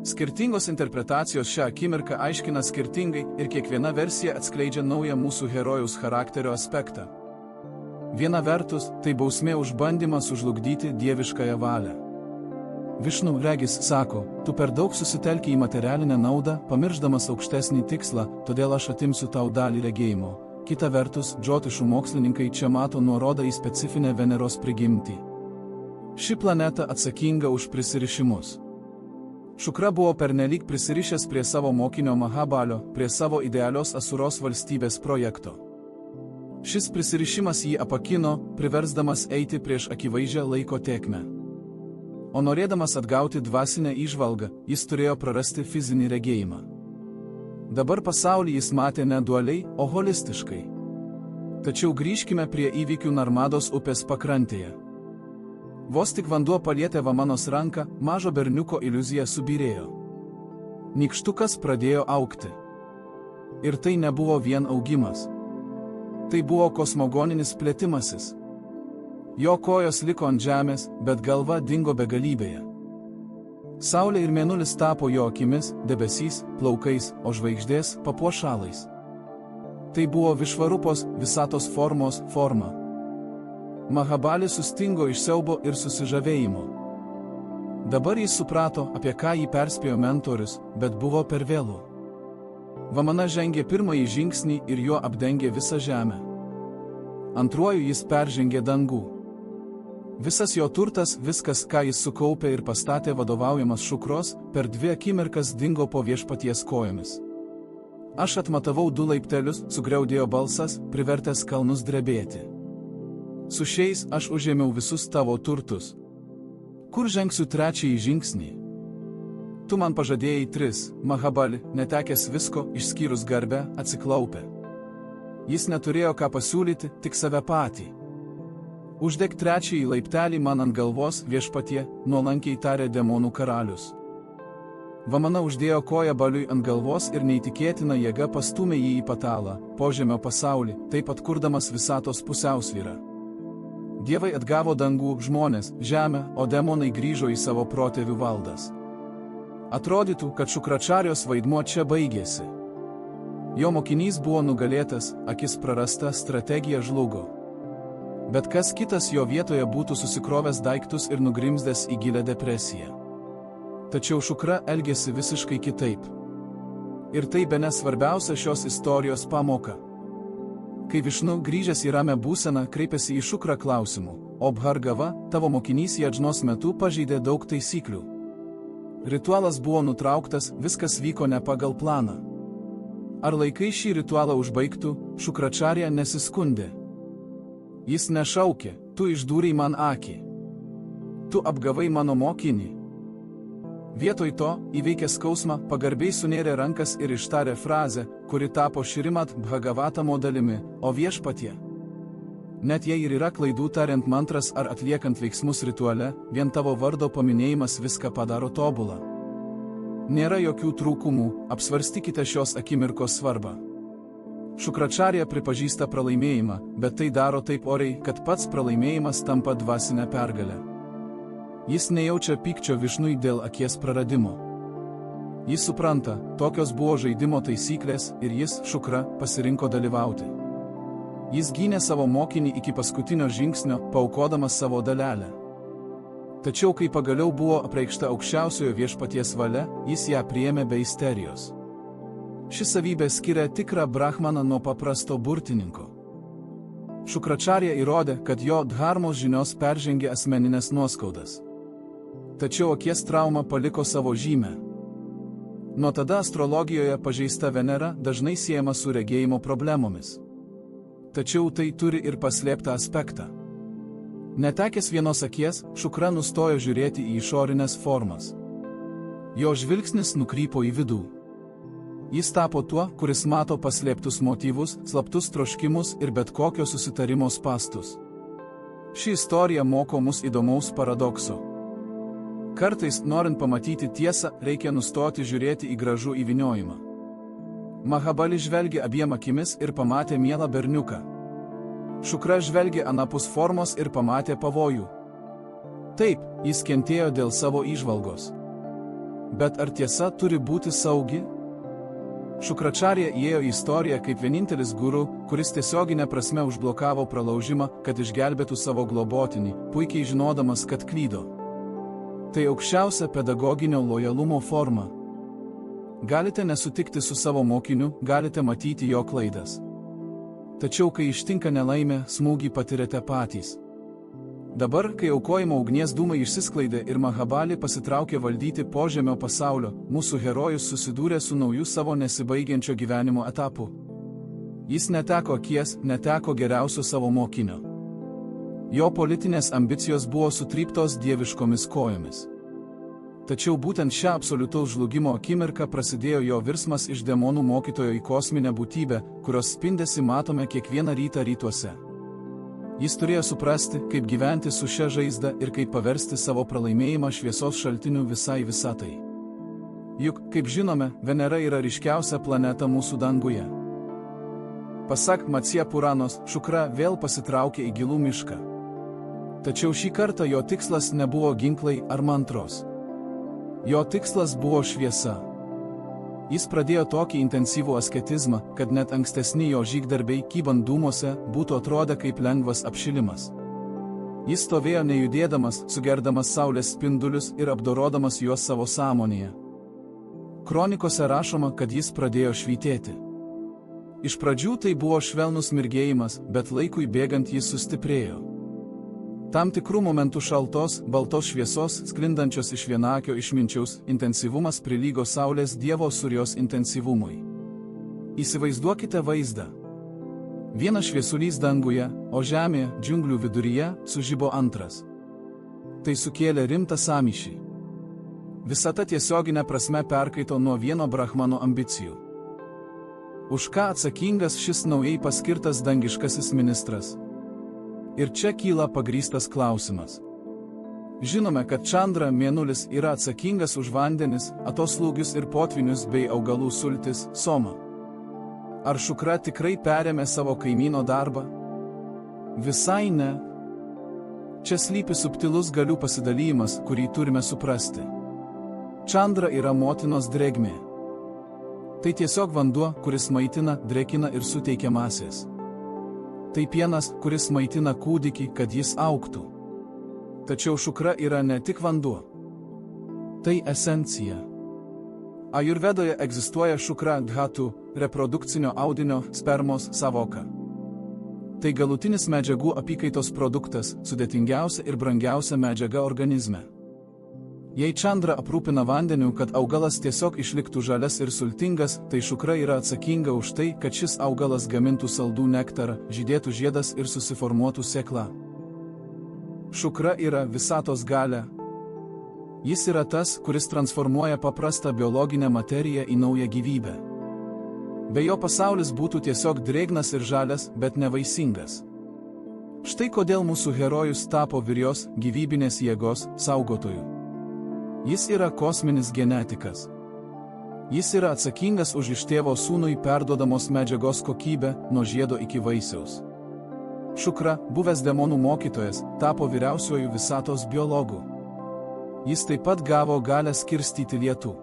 Skirtingos interpretacijos šią akimirką aiškina skirtingai ir kiekviena versija atskleidžia naują mūsų herojaus charakterio aspektą. Viena vertus, tai bausmė už bandymą sužlugdyti dieviškąją valią. Višnu, regis, sako, tu per daug susitelki į materialinę naudą, pamiršdamas aukštesnį tikslą, todėl aš atimsiu tau dalį regėjimo. Kita vertus, džotišų mokslininkai čia mato nuorodą į specifinę Veneros prigimtį. Ši planeta atsakinga už prisirišimus. Šukra buvo pernelyg prisirišęs prie savo mokinio Mahabalio, prie savo idealios asuros valstybės projekto. Šis prisirišimas jį apakino, priversdamas eiti prieš akivaizdžią laiko tėkmę. O norėdamas atgauti dvasinę įžvalgą, jis turėjo prarasti fizinį regėjimą. Dabar pasaulį jis matė ne dualiai, o holistiškai. Tačiau grįžkime prie įvykių Narmados upės pakrantėje. Vos tik vanduo palietė Vamanos ranką, mažo berniuko iliuzija subyrėjo. Nykštukas pradėjo augti. Ir tai nebuvo vien augimas. Tai buvo kosmogoninis plėtimasis. Jo kojos liko ant žemės, bet galva dingo begalybėje. Saulė ir mėnulis tapo jo akimis, debesys, plaukais, o žvaigždės papuošalais. Tai buvo Višvarupos, visatos formos forma. Mahabali sustingo iš siaubo ir susižavėjimo. Dabar jis suprato, apie ką jį perspėjo mentorius, bet buvo per vėlu. Vamana žengė pirmąjį žingsnį ir juo apdengė visą žemę. Antruoju jis peržengė dangų. Visas jo turtas, viskas, ką jis sukaupė ir pastatė vadovaujamas Šukros, per 2 akimirkas dingo po viešpaties kojomis. Aš atmatavau 2 laiptelius, sugriaudėjo balsas, privertęs kalnus drebėti. Su šiais aš užėmiau visus tavo turtus. Kur žengsiu trečiąjį žingsnį? Tu man pažadėjai 3, Mahabali, netekęs visko, išskyrus garbę, atsiklaupė. Jis neturėjo ką pasiūlyti, tik save patį. Uždek trečiąjį laiptelį man ant galvos, viešpatie, nuolankiai tarė demonų karalius. Vamana uždėjo koją Baliui ant galvos ir neįtikėtina jėga pastūmė jį į patalą, požemio pasaulį, taip atkurdamas visatos pusiausvyrą. Dievai atgavo dangų, žmonės, žemę, o demonai grįžo į savo protėvių valdas. Atrodytų, kad Šukračarijos vaidmuo čia baigėsi. Jo mokinys buvo nugalėtas, akis prarasta, strategija žlugo. Bet kas kitas jo vietoje būtų susikrovęs daiktus ir nugrimzdęs į gilią depresiją. Tačiau Šukra elgėsi visiškai kitaip. Ir tai bene svarbiausia šios istorijos pamoka. Kai Višnu grįžęs į ramią būseną kreipėsi į Šukrą klausimu, o Bhargava, tavo mokinys Jadžnos metu pažeidė daug taisyklių. Ritualas buvo nutrauktas, viskas vyko ne pagal planą. Ar laikai šį ritualą užbaigtų, Šukračarija nesiskundė. Jis nešaukė, tu išdūrei man akį. Tu apgavai mano mokinį. Vietoj to, įveikęs skausmą, pagarbiai sunėrė rankas ir ištarė frazę, kuri tapo Šrimat Bhagavatamo dalimi, o viešpatie. Net jei ir yra klaidų tariant mantras ar atliekant veiksmus rituale, vien tavo vardo paminėjimas viską padaro tobulą. Nėra jokių trūkumų, apsvarstykite šios akimirkos svarbą. Šukračarija pripažįsta pralaimėjimą, bet tai daro taip oriai, kad pats pralaimėjimas tampa dvasinę pergalę. Jis nejaučia pykčio Višnui dėl akies praradimo. Jis supranta, tokios buvo žaidimo taisyklės ir jis, Šukra, pasirinko dalyvauti. Jis gynė savo mokinį iki paskutinio žingsnio, paaukodamas savo dalelę. Tačiau kai pagaliau buvo apreikšta aukščiausiojo viešpaties valia, jis ją priėmė be isterijos. Ši savybė skiria tikrą brahmaną nuo paprasto burtininko. Šukračarija įrodė, kad jo dharmos žinios peržengė asmeninės nuoskaudas. Tačiau akies trauma paliko savo žymę. Nuo tada astrologijoje pažeista Venera dažnai siejama su regėjimo problemomis. Tačiau tai turi ir paslėptą aspektą. Netekęs vienos akies, Šukra nustojo žiūrėti į išorinės formas. Jo žvilgsnis nukrypo į vidų. Jis tapo tuo, kuris mato paslėptus motyvus, slaptus troškimus ir bet kokio susitarimo spąstus. Ši istorija moko mus įdomaus paradokso. Kartais, norint pamatyti tiesą, reikia nustoti žiūrėti į gražų įvyniojimą. Mahabali žvelgė abiem akimis ir pamatė mielą berniuką. Šukra žvelgė anapus formos ir pamatė pavojų. Taip, jis kentėjo dėl savo įžvalgos. Bet ar tiesa turi būti saugi? Šukračarija įėjo į istoriją kaip vienintelis guru, kuris tiesioginė prasme užblokavo pralaužimą, kad išgelbėtų savo globotinį, puikiai žinodamas, kad klydo. Tai aukščiausia pedagoginio lojalumo forma. Galite nesutikti su savo mokiniu, galite matyti jo klaidas. Tačiau, kai ištinka nelaimė, smūgį patiriate patys. Dabar, kai aukojimo ugnies dūmai išsisklaidė ir Mahabali pasitraukė valdyti požemio pasaulio, mūsų herojus susidūrė su nauju savo nesibaigiančio gyvenimo etapu. Jis neteko akies, neteko geriausio savo mokinio. Jo politinės ambicijos buvo sutryptos dieviškomis kojomis. Tačiau būtent šią absoliutaus žlugimo akimirką prasidėjo jo virsmas iš demonų mokytojo į kosminę būtybę, kurios spindesį matome kiekvieną rytą rytuose. Jis turėjo suprasti, kaip gyventi su šia žaizda ir kaip paversti savo pralaimėjimą šviesos šaltiniu visai visatai. Juk, kaip žinome, Venera yra ryškiausia planeta mūsų danguje. Pasak Matsija Puranos, Šukra vėl pasitraukė į gilų mišką. Tačiau šį kartą jo tikslas nebuvo ginklai ar mantros. Jo tikslas buvo šviesa. Jis pradėjo tokį intensyvų asketizmą, kad net ankstesni jo žygdarbiai kybant dūmuose būtų atrodę kaip lengvas apšilimas. Jis stovėjo nejudėdamas, sugerdamas saulės spindulius ir apdorodamas juos savo sąmonėje. Kronikose rašoma, kad jis pradėjo švytėti. Iš pradžių tai buvo švelnus mirgėjimas, bet laikui bėgant jis sustiprėjo. Tam tikrų momentų šaltos, baltos šviesos, sklindančios iš vienakio išminčiaus, intensyvumas prilygo saulės dievo Surijos intensyvumui. Įsivaizduokite vaizdą. Vienas šviesulys danguje, o žemėje, džiunglių viduryje, sužibo antras. Tai sukėlė rimtą sąmyšį. Visata tiesioginė prasme perkaito nuo vieno brahmano ambicijų. Už ką atsakingas šis naujai paskirtas dangiškasis ministras? Ir čia kyla pagrįstas klausimas. Žinome, kad Čandra mėnulis yra atsakingas už vandenis, atoslūgius ir potvinius bei augalų sultis, Soma. Ar Šukra tikrai perėmė savo kaimyno darbą? Visai ne. Čia slypi subtilus galių pasidalymas, kurį turime suprasti. Čandra yra motinos drėgmė. Tai tiesiog vanduo, kuris maitina, drėkina ir suteikia masės. Tai pienas, kuris maitina kūdikį, kad jis augtų. Tačiau Šukra yra ne tik vanduo. Tai esencija. Ajurvedoje egzistuoja Šukra dhatu, reprodukcinio audinio, spermos savoka. Tai galutinis medžiagų apykaitos produktas, sudėtingiausia ir brangiausia medžiaga organizme. Jei Čandra aprūpina vandeniu, kad augalas tiesiog išliktų žalias ir sultingas, tai Šukra yra atsakinga už tai, kad šis augalas gamintų saldų nektarą, žydėtų žiedas ir susiformuotų sėkla. Šukra yra visatos galia. Jis yra tas, kuris transformuoja paprastą biologinę materiją į naują gyvybę. Be jo pasaulis būtų tiesiog drėgnas ir žalias, bet nevaisingas. Štai kodėl mūsų herojus tapo vyrios, gyvybinės jėgos, saugotoju. Jis yra kosminis genetikas. Jis yra atsakingas už iš tėvo sūnui perduodamos medžiagos kokybę nuo žiedo iki vaisiaus. Šukra, buvęs demonų mokytojas, tapo vyriausiuoju visatos biologu. Jis taip pat gavo galią skirstyti lietų.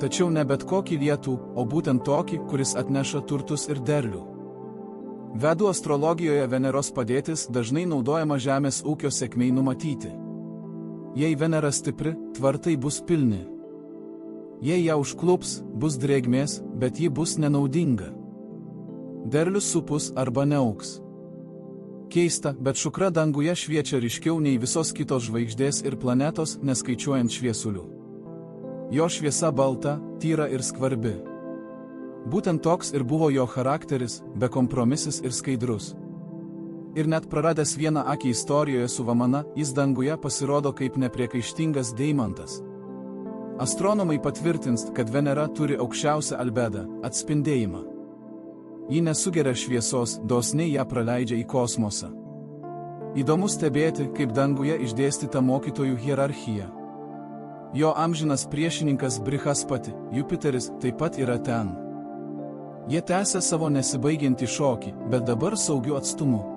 Tačiau ne bet kokį lietų, o būtent tokį, kuris atneša turtus ir derlių. Vedų astrologijoje Veneros padėtis dažnai naudojama žemės ūkio sėkmei numatyti. Jei Venera stipri, tvartai bus pilni. Jei ją užklups, bus drėgmės, bet ji bus nenaudinga. Derlius supus arba neaugs. Keista, bet Šukra danguje šviečia ryškiau nei visos kitos žvaigždės ir planetos, neskaičiuojant šviesulių. Jo šviesa balta, tyra ir skvarbi. Būtent toks ir buvo jo charakteris, bekompromisis ir skaidrus. Ir net praradęs vieną akį istorijoje su Vamana, jis danguje pasirodo kaip nepriekaištingas deimantas. Astronomai patvirtins, kad Venera turi aukščiausią albedą – atspindėjimą. Ji nesugeria šviesos, dosniai ją praleidžia į kosmosą. Įdomu stebėti, kaip danguje išdėstyta mokytojų hierarchija. Jo amžinas priešininkas Brihaspati, Jupiteris, taip pat yra ten. Jie tęsia savo nesibaigiantį šokį, bet dabar saugiu atstumu.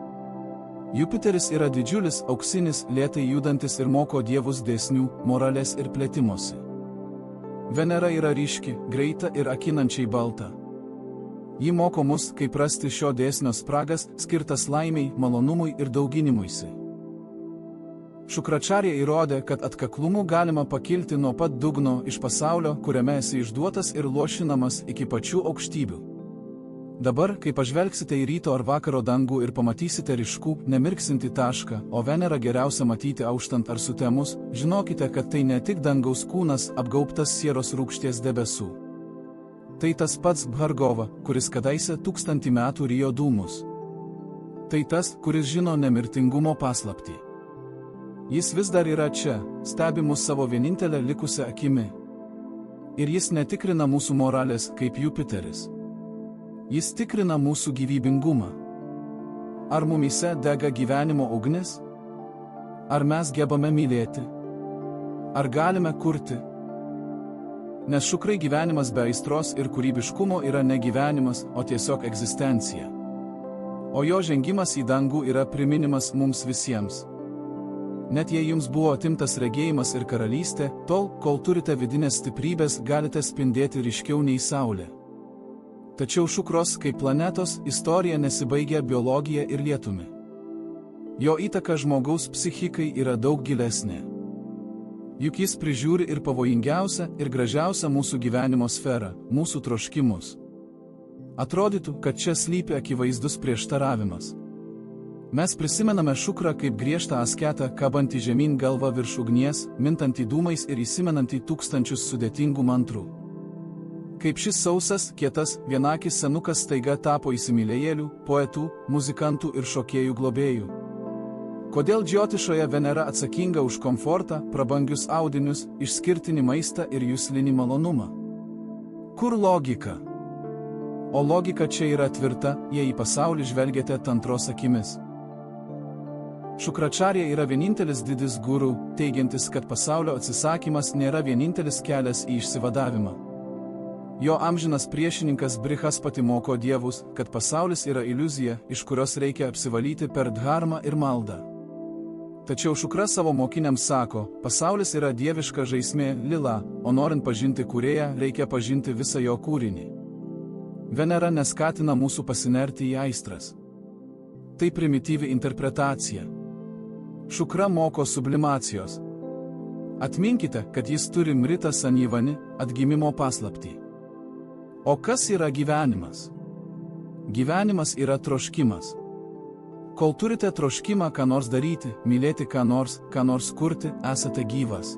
Jupiteris yra didžiulis, auksinis, lėtai judantis ir moko dievus dėsnių, moralės ir plėtimosi. Venera yra ryški, greita ir akinančiai balta. Ji moko mus, kaip rasti šio dėsnio spragas, skirtas laimiai, malonumui ir dauginimuisi. Šukračarija įrodė, kad atkaklumu galima pakilti nuo pat dugno iš pasaulio, kuriame esi išduotas ir lošinamas iki pačių aukštybių. Dabar, kai pažvelgsite į ryto ar vakaro dangų ir pamatysite ryškų, nemirksintį tašką, o Venerą geriausia matyti auštant ar sutemus, žinokite, kad tai ne tik dangaus kūnas apgaubtas sieros rūgšties debesų. Tai tas pats Bhargova, kuris kadaise 1000 metų rijo dūmus. Tai tas, kuris žino nemirtingumo paslaptį. Jis vis dar yra čia, stebi mus savo vienintelę likusią akimi. Ir jis netikrina mūsų moralės kaip Jupiteris. Jis tikrina mūsų gyvybingumą. Ar mumyse dega gyvenimo ugnis? Ar mes gebame mylėti? Ar galime kurti? Nes šukrai gyvenimas be aistros ir kūrybiškumo yra ne gyvenimas, o tiesiog egzistencija. O jo žengimas į dangų yra priminimas mums visiems. Net jei jums buvo atimtas regėjimas ir karalystė, tol, kol turite vidinės stiprybės, galite spindėti ryškiau nei saulė. Tačiau šukros kaip planetos istorija nesibaigia biologija ir lietumi. Jo įtaka žmogaus psichikai yra daug gilesnė. Juk jis prižiūri ir pavojingiausią, ir gražiausią mūsų gyvenimo sferą – mūsų troškimus. Atrodytų, kad čia slypi akivaizdus prieštaravimas. Mes prisimename šukrą kaip griežtą asketą, kabantį žemyn galva virš ugnies, mintantį dūmais ir įsimenantį tūkstančius sudėtingų mantrų. Kaip šis sausas, kietas, vienakis senukas staiga tapo įsimylėjėlių, poetų, muzikantų ir šokėjų globėjų. Kodėl džiotišoje Venera atsakinga už komfortą, prabangius audinius, išskirtinį maistą ir juslinį malonumą? Kur logika? O logika čia yra tvirta, jei į pasaulį žvelgiate tantros akimis. Šukračarija yra vienintelis didis guru, teigiantis, kad pasaulio atsisakymas nėra vienintelis kelias į išsivadavimą. Jo amžinas priešininkas Brihaspati moko dievus, kad pasaulis yra iliuzija, iš kurios reikia apsivalyti per dharmą ir maldą. Tačiau šukra savo mokiniams sako, pasaulis yra dieviška žaismė lila, o norint pažinti kūrėją, reikia pažinti visą jo kūrinį. Venera neskatina mūsų pasinerti į aistras. Tai primityvi interpretacija. Šukra moko sublimacijos. Atminkite, kad jis turi mritą sanyvani, atgimimo paslaptį. O kas yra gyvenimas? Gyvenimas yra troškimas. Kol turite troškimą ką nors daryti, mylėti ką nors kurti, esate gyvas.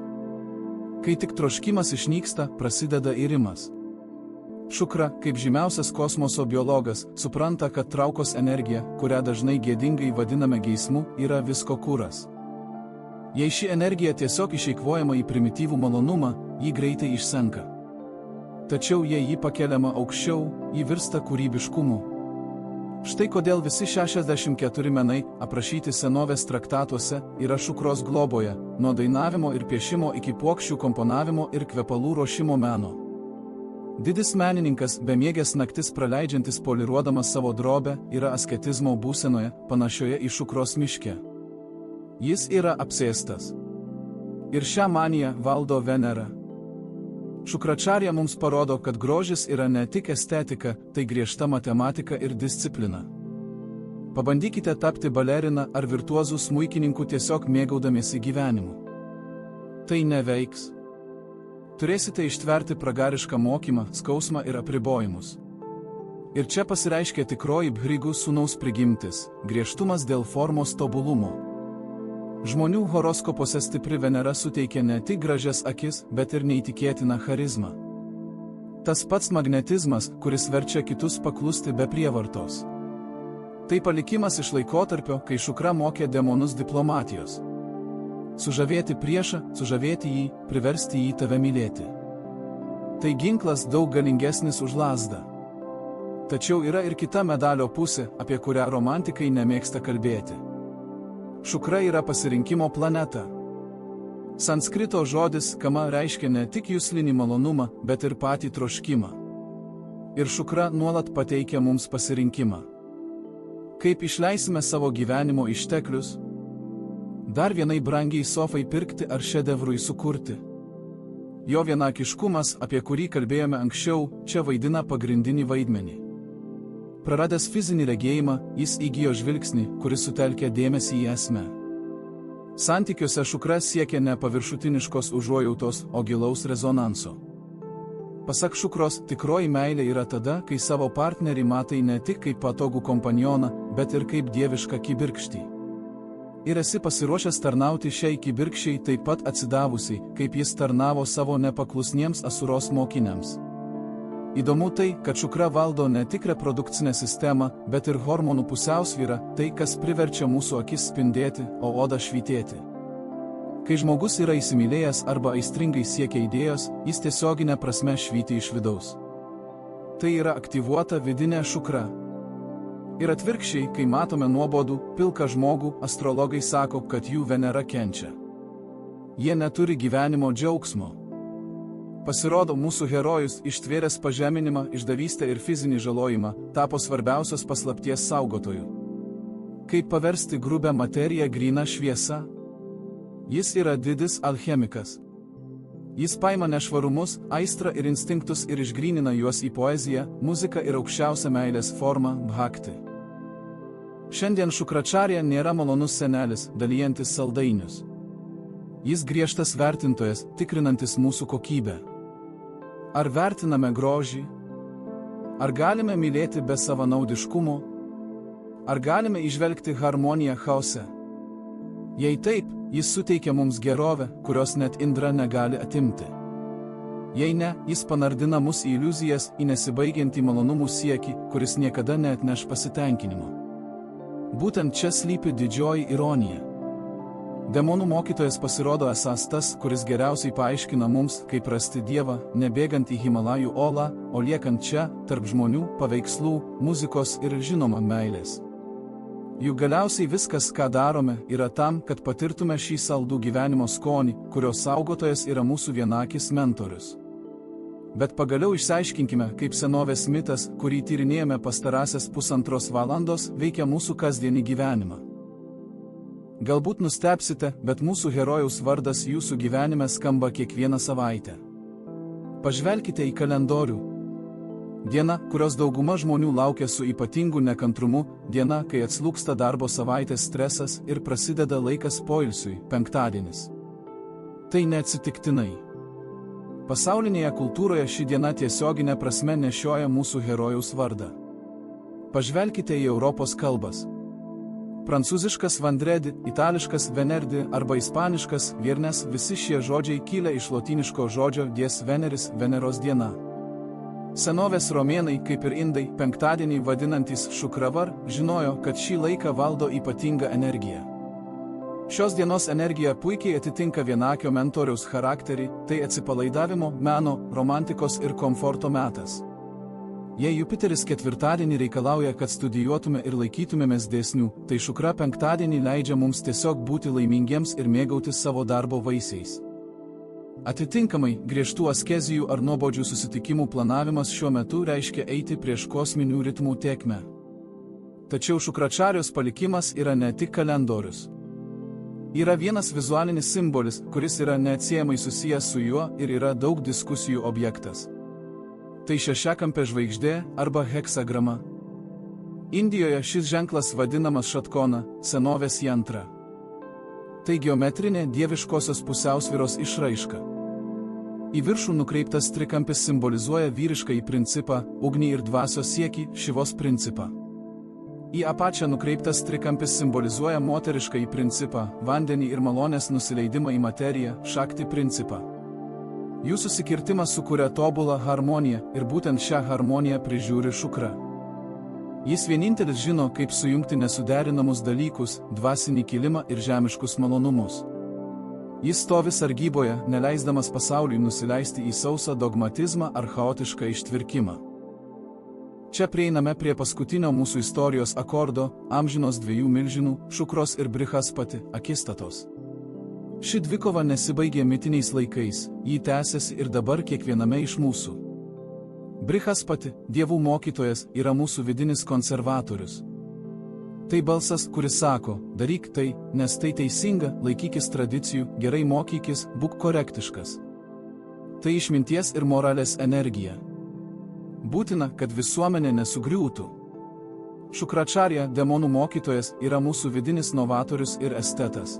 Kai tik troškimas išnyksta, prasideda irimas. Šukra, kaip žymiausias kosmoso biologas, supranta, kad traukos energija, kurią dažnai gėdingai vadiname geismu, yra visko kuras. Jei ši energija tiesiog išeikvojama į primityvų malonumą, ji greitai išsenka. Tačiau jei ji pakeliama aukščiau, ji virsta kūrybiškumu. Štai kodėl visi 64 menai, aprašyti senovės traktatuose, yra šukros globoje, nuo dainavimo ir piešimo iki puokščių komponavimo ir kvepalų ruošimo meno. Didis menininkas, bemiegės naktis praleidžiantis poliruodamas savo drobę, yra asketizmo būsenoje, panašioje į šukros miške. Jis yra apsėstas. Ir šią maniją valdo Venera. Šukračarija mums parodo, kad grožis yra ne tik estetika, tai griežta matematika ir disciplina. Pabandykite tapti balerina ar virtuozų smuikininku tiesiog mėgaudamiesi gyvenimu. Tai neveiks. Turėsite ištverti pragarišką mokymą, skausmą ir apribojimus. Ir čia pasireiškia tikroji Bhrigų sūnaus prigimtis – griežtumas dėl formos tobulumo. Žmonių horoskopuose stipri Venera suteikia ne tik gražias akis, bet ir neįtikėtiną charizmą. Tas pats magnetizmas, kuris verčia kitus paklusti be prievartos. Tai palikimas iš laikotarpio, kai šukra mokė demonus diplomatijos. Sužavėti priešą, sužavėti jį, priversti jį tave mylėti. Tai ginklas daug galingesnis už lazdą. Tačiau yra ir kita medalio pusė, apie kurią romantikai nemėgsta kalbėti. Šukra yra pasirinkimo planeta. Sanskrito žodis kama reiškia ne tik juslinį malonumą, bet ir patį troškimą. Ir šukra nuolat pateikia mums pasirinkimą. Kaip išleisime savo gyvenimo išteklius? Dar vienai brangiai sofai pirkti ar šedevrui sukurti. Jo vienakiškumas, apie kurį kalbėjome anksčiau, čia vaidina pagrindinį vaidmenį. Praradęs fizinį regėjimą, jis įgijo žvilgsnį, kuris sutelkia dėmesį į esmę. Santykiuose šukra siekia ne paviršutiniškos užuojautos, o gilaus rezonanso. Pasak šukros, tikroji meilė yra tada, kai savo partnerį matai ne tik kaip patogų kompanioną, bet ir kaip dievišką kibirkštį. Ir esi pasiruošęs tarnauti šiai kibirkščiai taip pat atsidavusiai, kaip jis tarnavo savo nepaklusniems asuros mokiniams. Įdomu tai, kad šukra valdo ne tik reprodukcinę sistemą, bet ir hormonų pusiausvyrą, tai kas priverčia mūsų akis spindėti, o odą švytėti. Kai žmogus yra įsimylėjęs arba aistringai siekia idėjos, jis tiesioginė prasme švyti iš vidaus. Tai yra aktyvuota vidinė šukra. Ir atvirkščiai, kai matome nuobodų, pilką žmogų, astrologai sako, kad jų Venera kenčia. Jie neturi gyvenimo džiaugsmo. Pasirodo, mūsų herojus ištvėręs pažeminimą, išdavystę ir fizinį žalojimą, tapo svarbiausios paslapties saugotoju. Kaip paversti grubę materiją gryną šviesą? Jis yra didis alchemikas. Jis paima nešvarumus, aistrą ir instinktus ir išgrynina juos į poeziją, muziką ir aukščiausią meilės formą – bhakti. Šiandien Šukračarja nėra malonus senelis, dalijantis saldainius. Jis griežtas vertintojas, tikrinantis mūsų kokybę. Ar vertiname grožį? Ar galime mylėti be savanaudiškumo? Ar galime įžvelgti harmoniją chaose? Jei taip, jis suteikia mums gerovę, kurios net Indra negali atimti. Jei ne, jis panardina mus į iliuzijas, į nesibaigiantį malonumų siekį, kuris niekada neatneš pasitenkinimo. Būtent čia slypi didžioji ironija. Demonų mokytojas pasirodo esąs tas, kuris geriausiai paaiškina mums, kaip rasti Dievą, nebėgant į Himalajų olą, o liekant čia, tarp žmonių, paveikslų, muzikos ir žinoma meilės. Juk galiausiai viskas, ką darome, yra tam, kad patirtume šį saldų gyvenimo skonį, kurio saugotojas yra mūsų vienakis mentorius. Bet pagaliau išsiaiškinkime, kaip senovės mitas, kurį tyrinėjome pastarąsias 1,5 valandos, veikia mūsų kasdienį gyvenimą. Galbūt nustebsite, bet mūsų herojaus vardas jūsų gyvenime skamba kiekvieną savaitę. Pažvelkite į kalendorių. Diena, kurios dauguma žmonių laukia su ypatingu nekantrumu, diena, kai atslūgsta darbo savaitės stresas ir prasideda laikas poilsiui – penktadienis. Tai neatsitiktinai. Pasaulinėje kultūroje ši diena tiesioginė prasme nešioja mūsų herojaus vardą. Pažvelkite į Europos kalbas. Prancūziškas vendredi, itališkas venerdi arba ispaniškas viernes, visi šie žodžiai kilę iš lotyniško žodžio dies veneris – Veneros diena. Senovės romėnai, kaip ir indai, penktadienį vadinantys šukravar, žinojo, kad šį laiką valdo ypatinga energija. Šios dienos energija puikiai atitinka vienakio mentoriaus charakterį, tai atsipalaidavimo, meno, romantikos ir komforto metas. Jei Jupiteris ketvirtadienį reikalauja, kad studijuotume ir laikytumėmės dėsnių, tai šukra penktadienį leidžia mums tiesiog būti laimingiems ir mėgautis savo darbo vaisiais. Atitinkamai, griežtų askezijų ar nuobodžių susitikimų planavimas šiuo metu reiškia eiti prieš kosminių ritmų tėkmę. Tačiau Šukračarijos palikimas yra ne tik kalendorius. Yra vienas vizualinis simbolis, kuris yra neatsiejamai susijęs su juo ir yra daug diskusijų objektas. Tai šešiakampė žvaigždė arba heksagrama. Indijoje šis ženklas vadinamas šatkona, senovės jantra. Tai geometrinė dieviškosios pusiausvyros išraiška. Į viršų nukreiptas trikampis simbolizuoja vyriškąjį principą, ugnį ir dvasios siekį, Šivos principą. Į apačią nukreiptas trikampis simbolizuoja moteriškąjį principą, vandenį ir malonės nusileidimą į materiją, Šakti principą. Jų susikirtimas sukuria tobulą harmoniją ir būtent šią harmoniją prižiūri šukra. Jis vienintelis žino, kaip sujungti nesuderinamus dalykus, dvasinį kilimą ir žemiškus malonumus. Jis stovi sargyboje, neleisdamas pasauliui nusileisti į sausą dogmatizmą ar chaotišką ištvirkimą. Čia prieiname prie paskutinio mūsų istorijos akordo, amžinos dviejų milžinų, Šukros ir Brihaspati, akistatos. Ši dvikova nesibaigė mitiniais laikais, ji tęsiasi ir dabar kiekviename iš mūsų. Brihaspati, dievų mokytojas, yra mūsų vidinis konservatorius. Tai balsas, kuris sako, daryk tai, nes tai teisinga, laikykis tradicijų, gerai mokykis, būk korektiškas. Tai išminties ir moralės energija. Būtina, kad visuomenė nesugriūtų. Šukračarja, demonų mokytojas, yra mūsų vidinis novatorius ir estetas.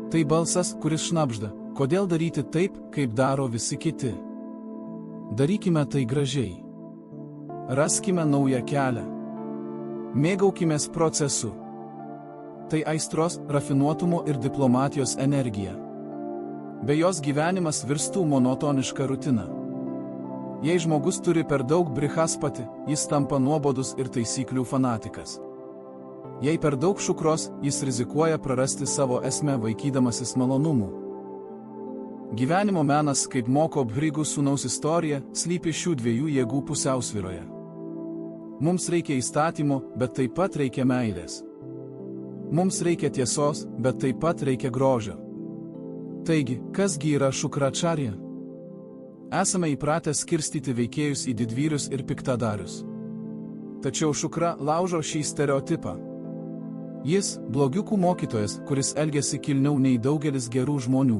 Tai balsas, kuris šnabžda, kodėl daryti taip, kaip daro visi kiti. Darykime tai gražiai. Raskime naują kelią. Mėgaukimės procesu. Tai aistros, rafinuotumo ir diplomatijos energija. Be jos gyvenimas virstų monotoniška rutina. Jei žmogus turi per daug Brihaspati, jis tampa nuobodus ir taisyklių fanatikas. Jei per daug šukros, jis rizikuoja prarasti savo esmę vaikydamasis malonumų. Gyvenimo menas, kaip moko Bhrigų sūnaus istorija, slypi šių dviejų jėgų pusiausvyroje. Mums reikia įstatymų, bet taip pat reikia meilės. Mums reikia tiesos, bet taip pat reikia grožio. Taigi, kasgi yra šukračarija? Esame įpratę skirstyti veikėjus į didvyrius ir piktadarius. Tačiau šukra laužo šį stereotipą. Jis – blogiukų mokytojas, kuris elgiasi kilniau nei daugelis gerų žmonių.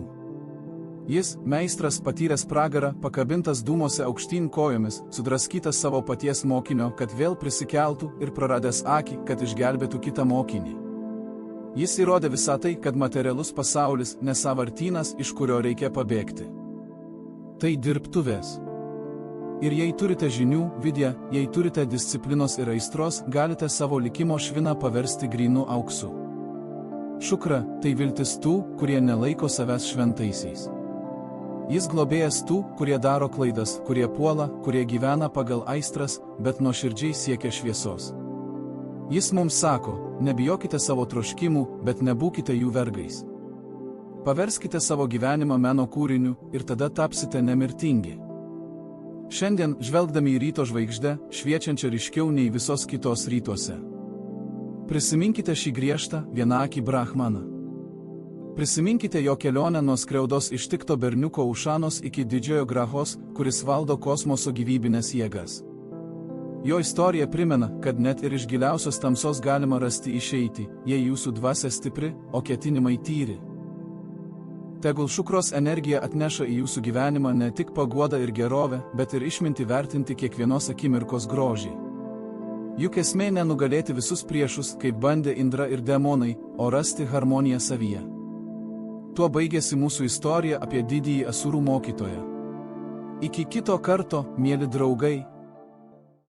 Jis – meistras patyręs pragarą, pakabintas dūmose aukštyn kojomis, sudraskytas savo paties mokinio, kad vėl prisikeltų ir praradęs akį, kad išgelbėtų kitą mokinį. Jis įrodė visą tai, kad materialus pasaulis ne sąvartynas, iš kurio reikia pabėgti. Tai dirbtuvės. Ir jei turite žinių, vidję, jei turite disciplinos ir aistros, galite savo likimo šviną paversti grynu auksu. Šukra – tai viltis tų, kurie nelaiko savęs šventaisiais. Jis globėjas tų, kurie daro klaidas, kurie puola, kurie gyvena pagal aistras, bet nuoširdžiai siekia šviesos. Jis mums sako, nebijokite savo troškimų, bet nebūkite jų vergais. Paverskite savo gyvenimą meno kūriniu ir tada tapsite nemirtingi. Šiandien, žvelgdami į ryto žvaigždę, šviečiančią ryškiau nei visos kitos rytuose. Prisiminkite šį griežtą, vienaakį Brahmaną. Prisiminkite jo kelionę nuo skriaudos ištikto berniuko Ušanos iki didžiojo Grahos, kuris valdo kosmoso gyvybinės jėgas. Jo istorija primena, kad net ir iš giliausios tamsos galima rasti išeitį, jei jūsų dvasia stipri, o ketinimai tyri. Tegul šukros energija atneša į jūsų gyvenimą ne tik paguodą ir gerovę, bet ir išmintį vertinti kiekvienos akimirkos grožį. Juk esmė nenugalėti visus priešus, kaip bandė Indra ir demonai, o rasti harmoniją savyje. Tuo baigėsi mūsų istorija apie didįjį asurų mokytoją. Iki kito karto, mieli draugai.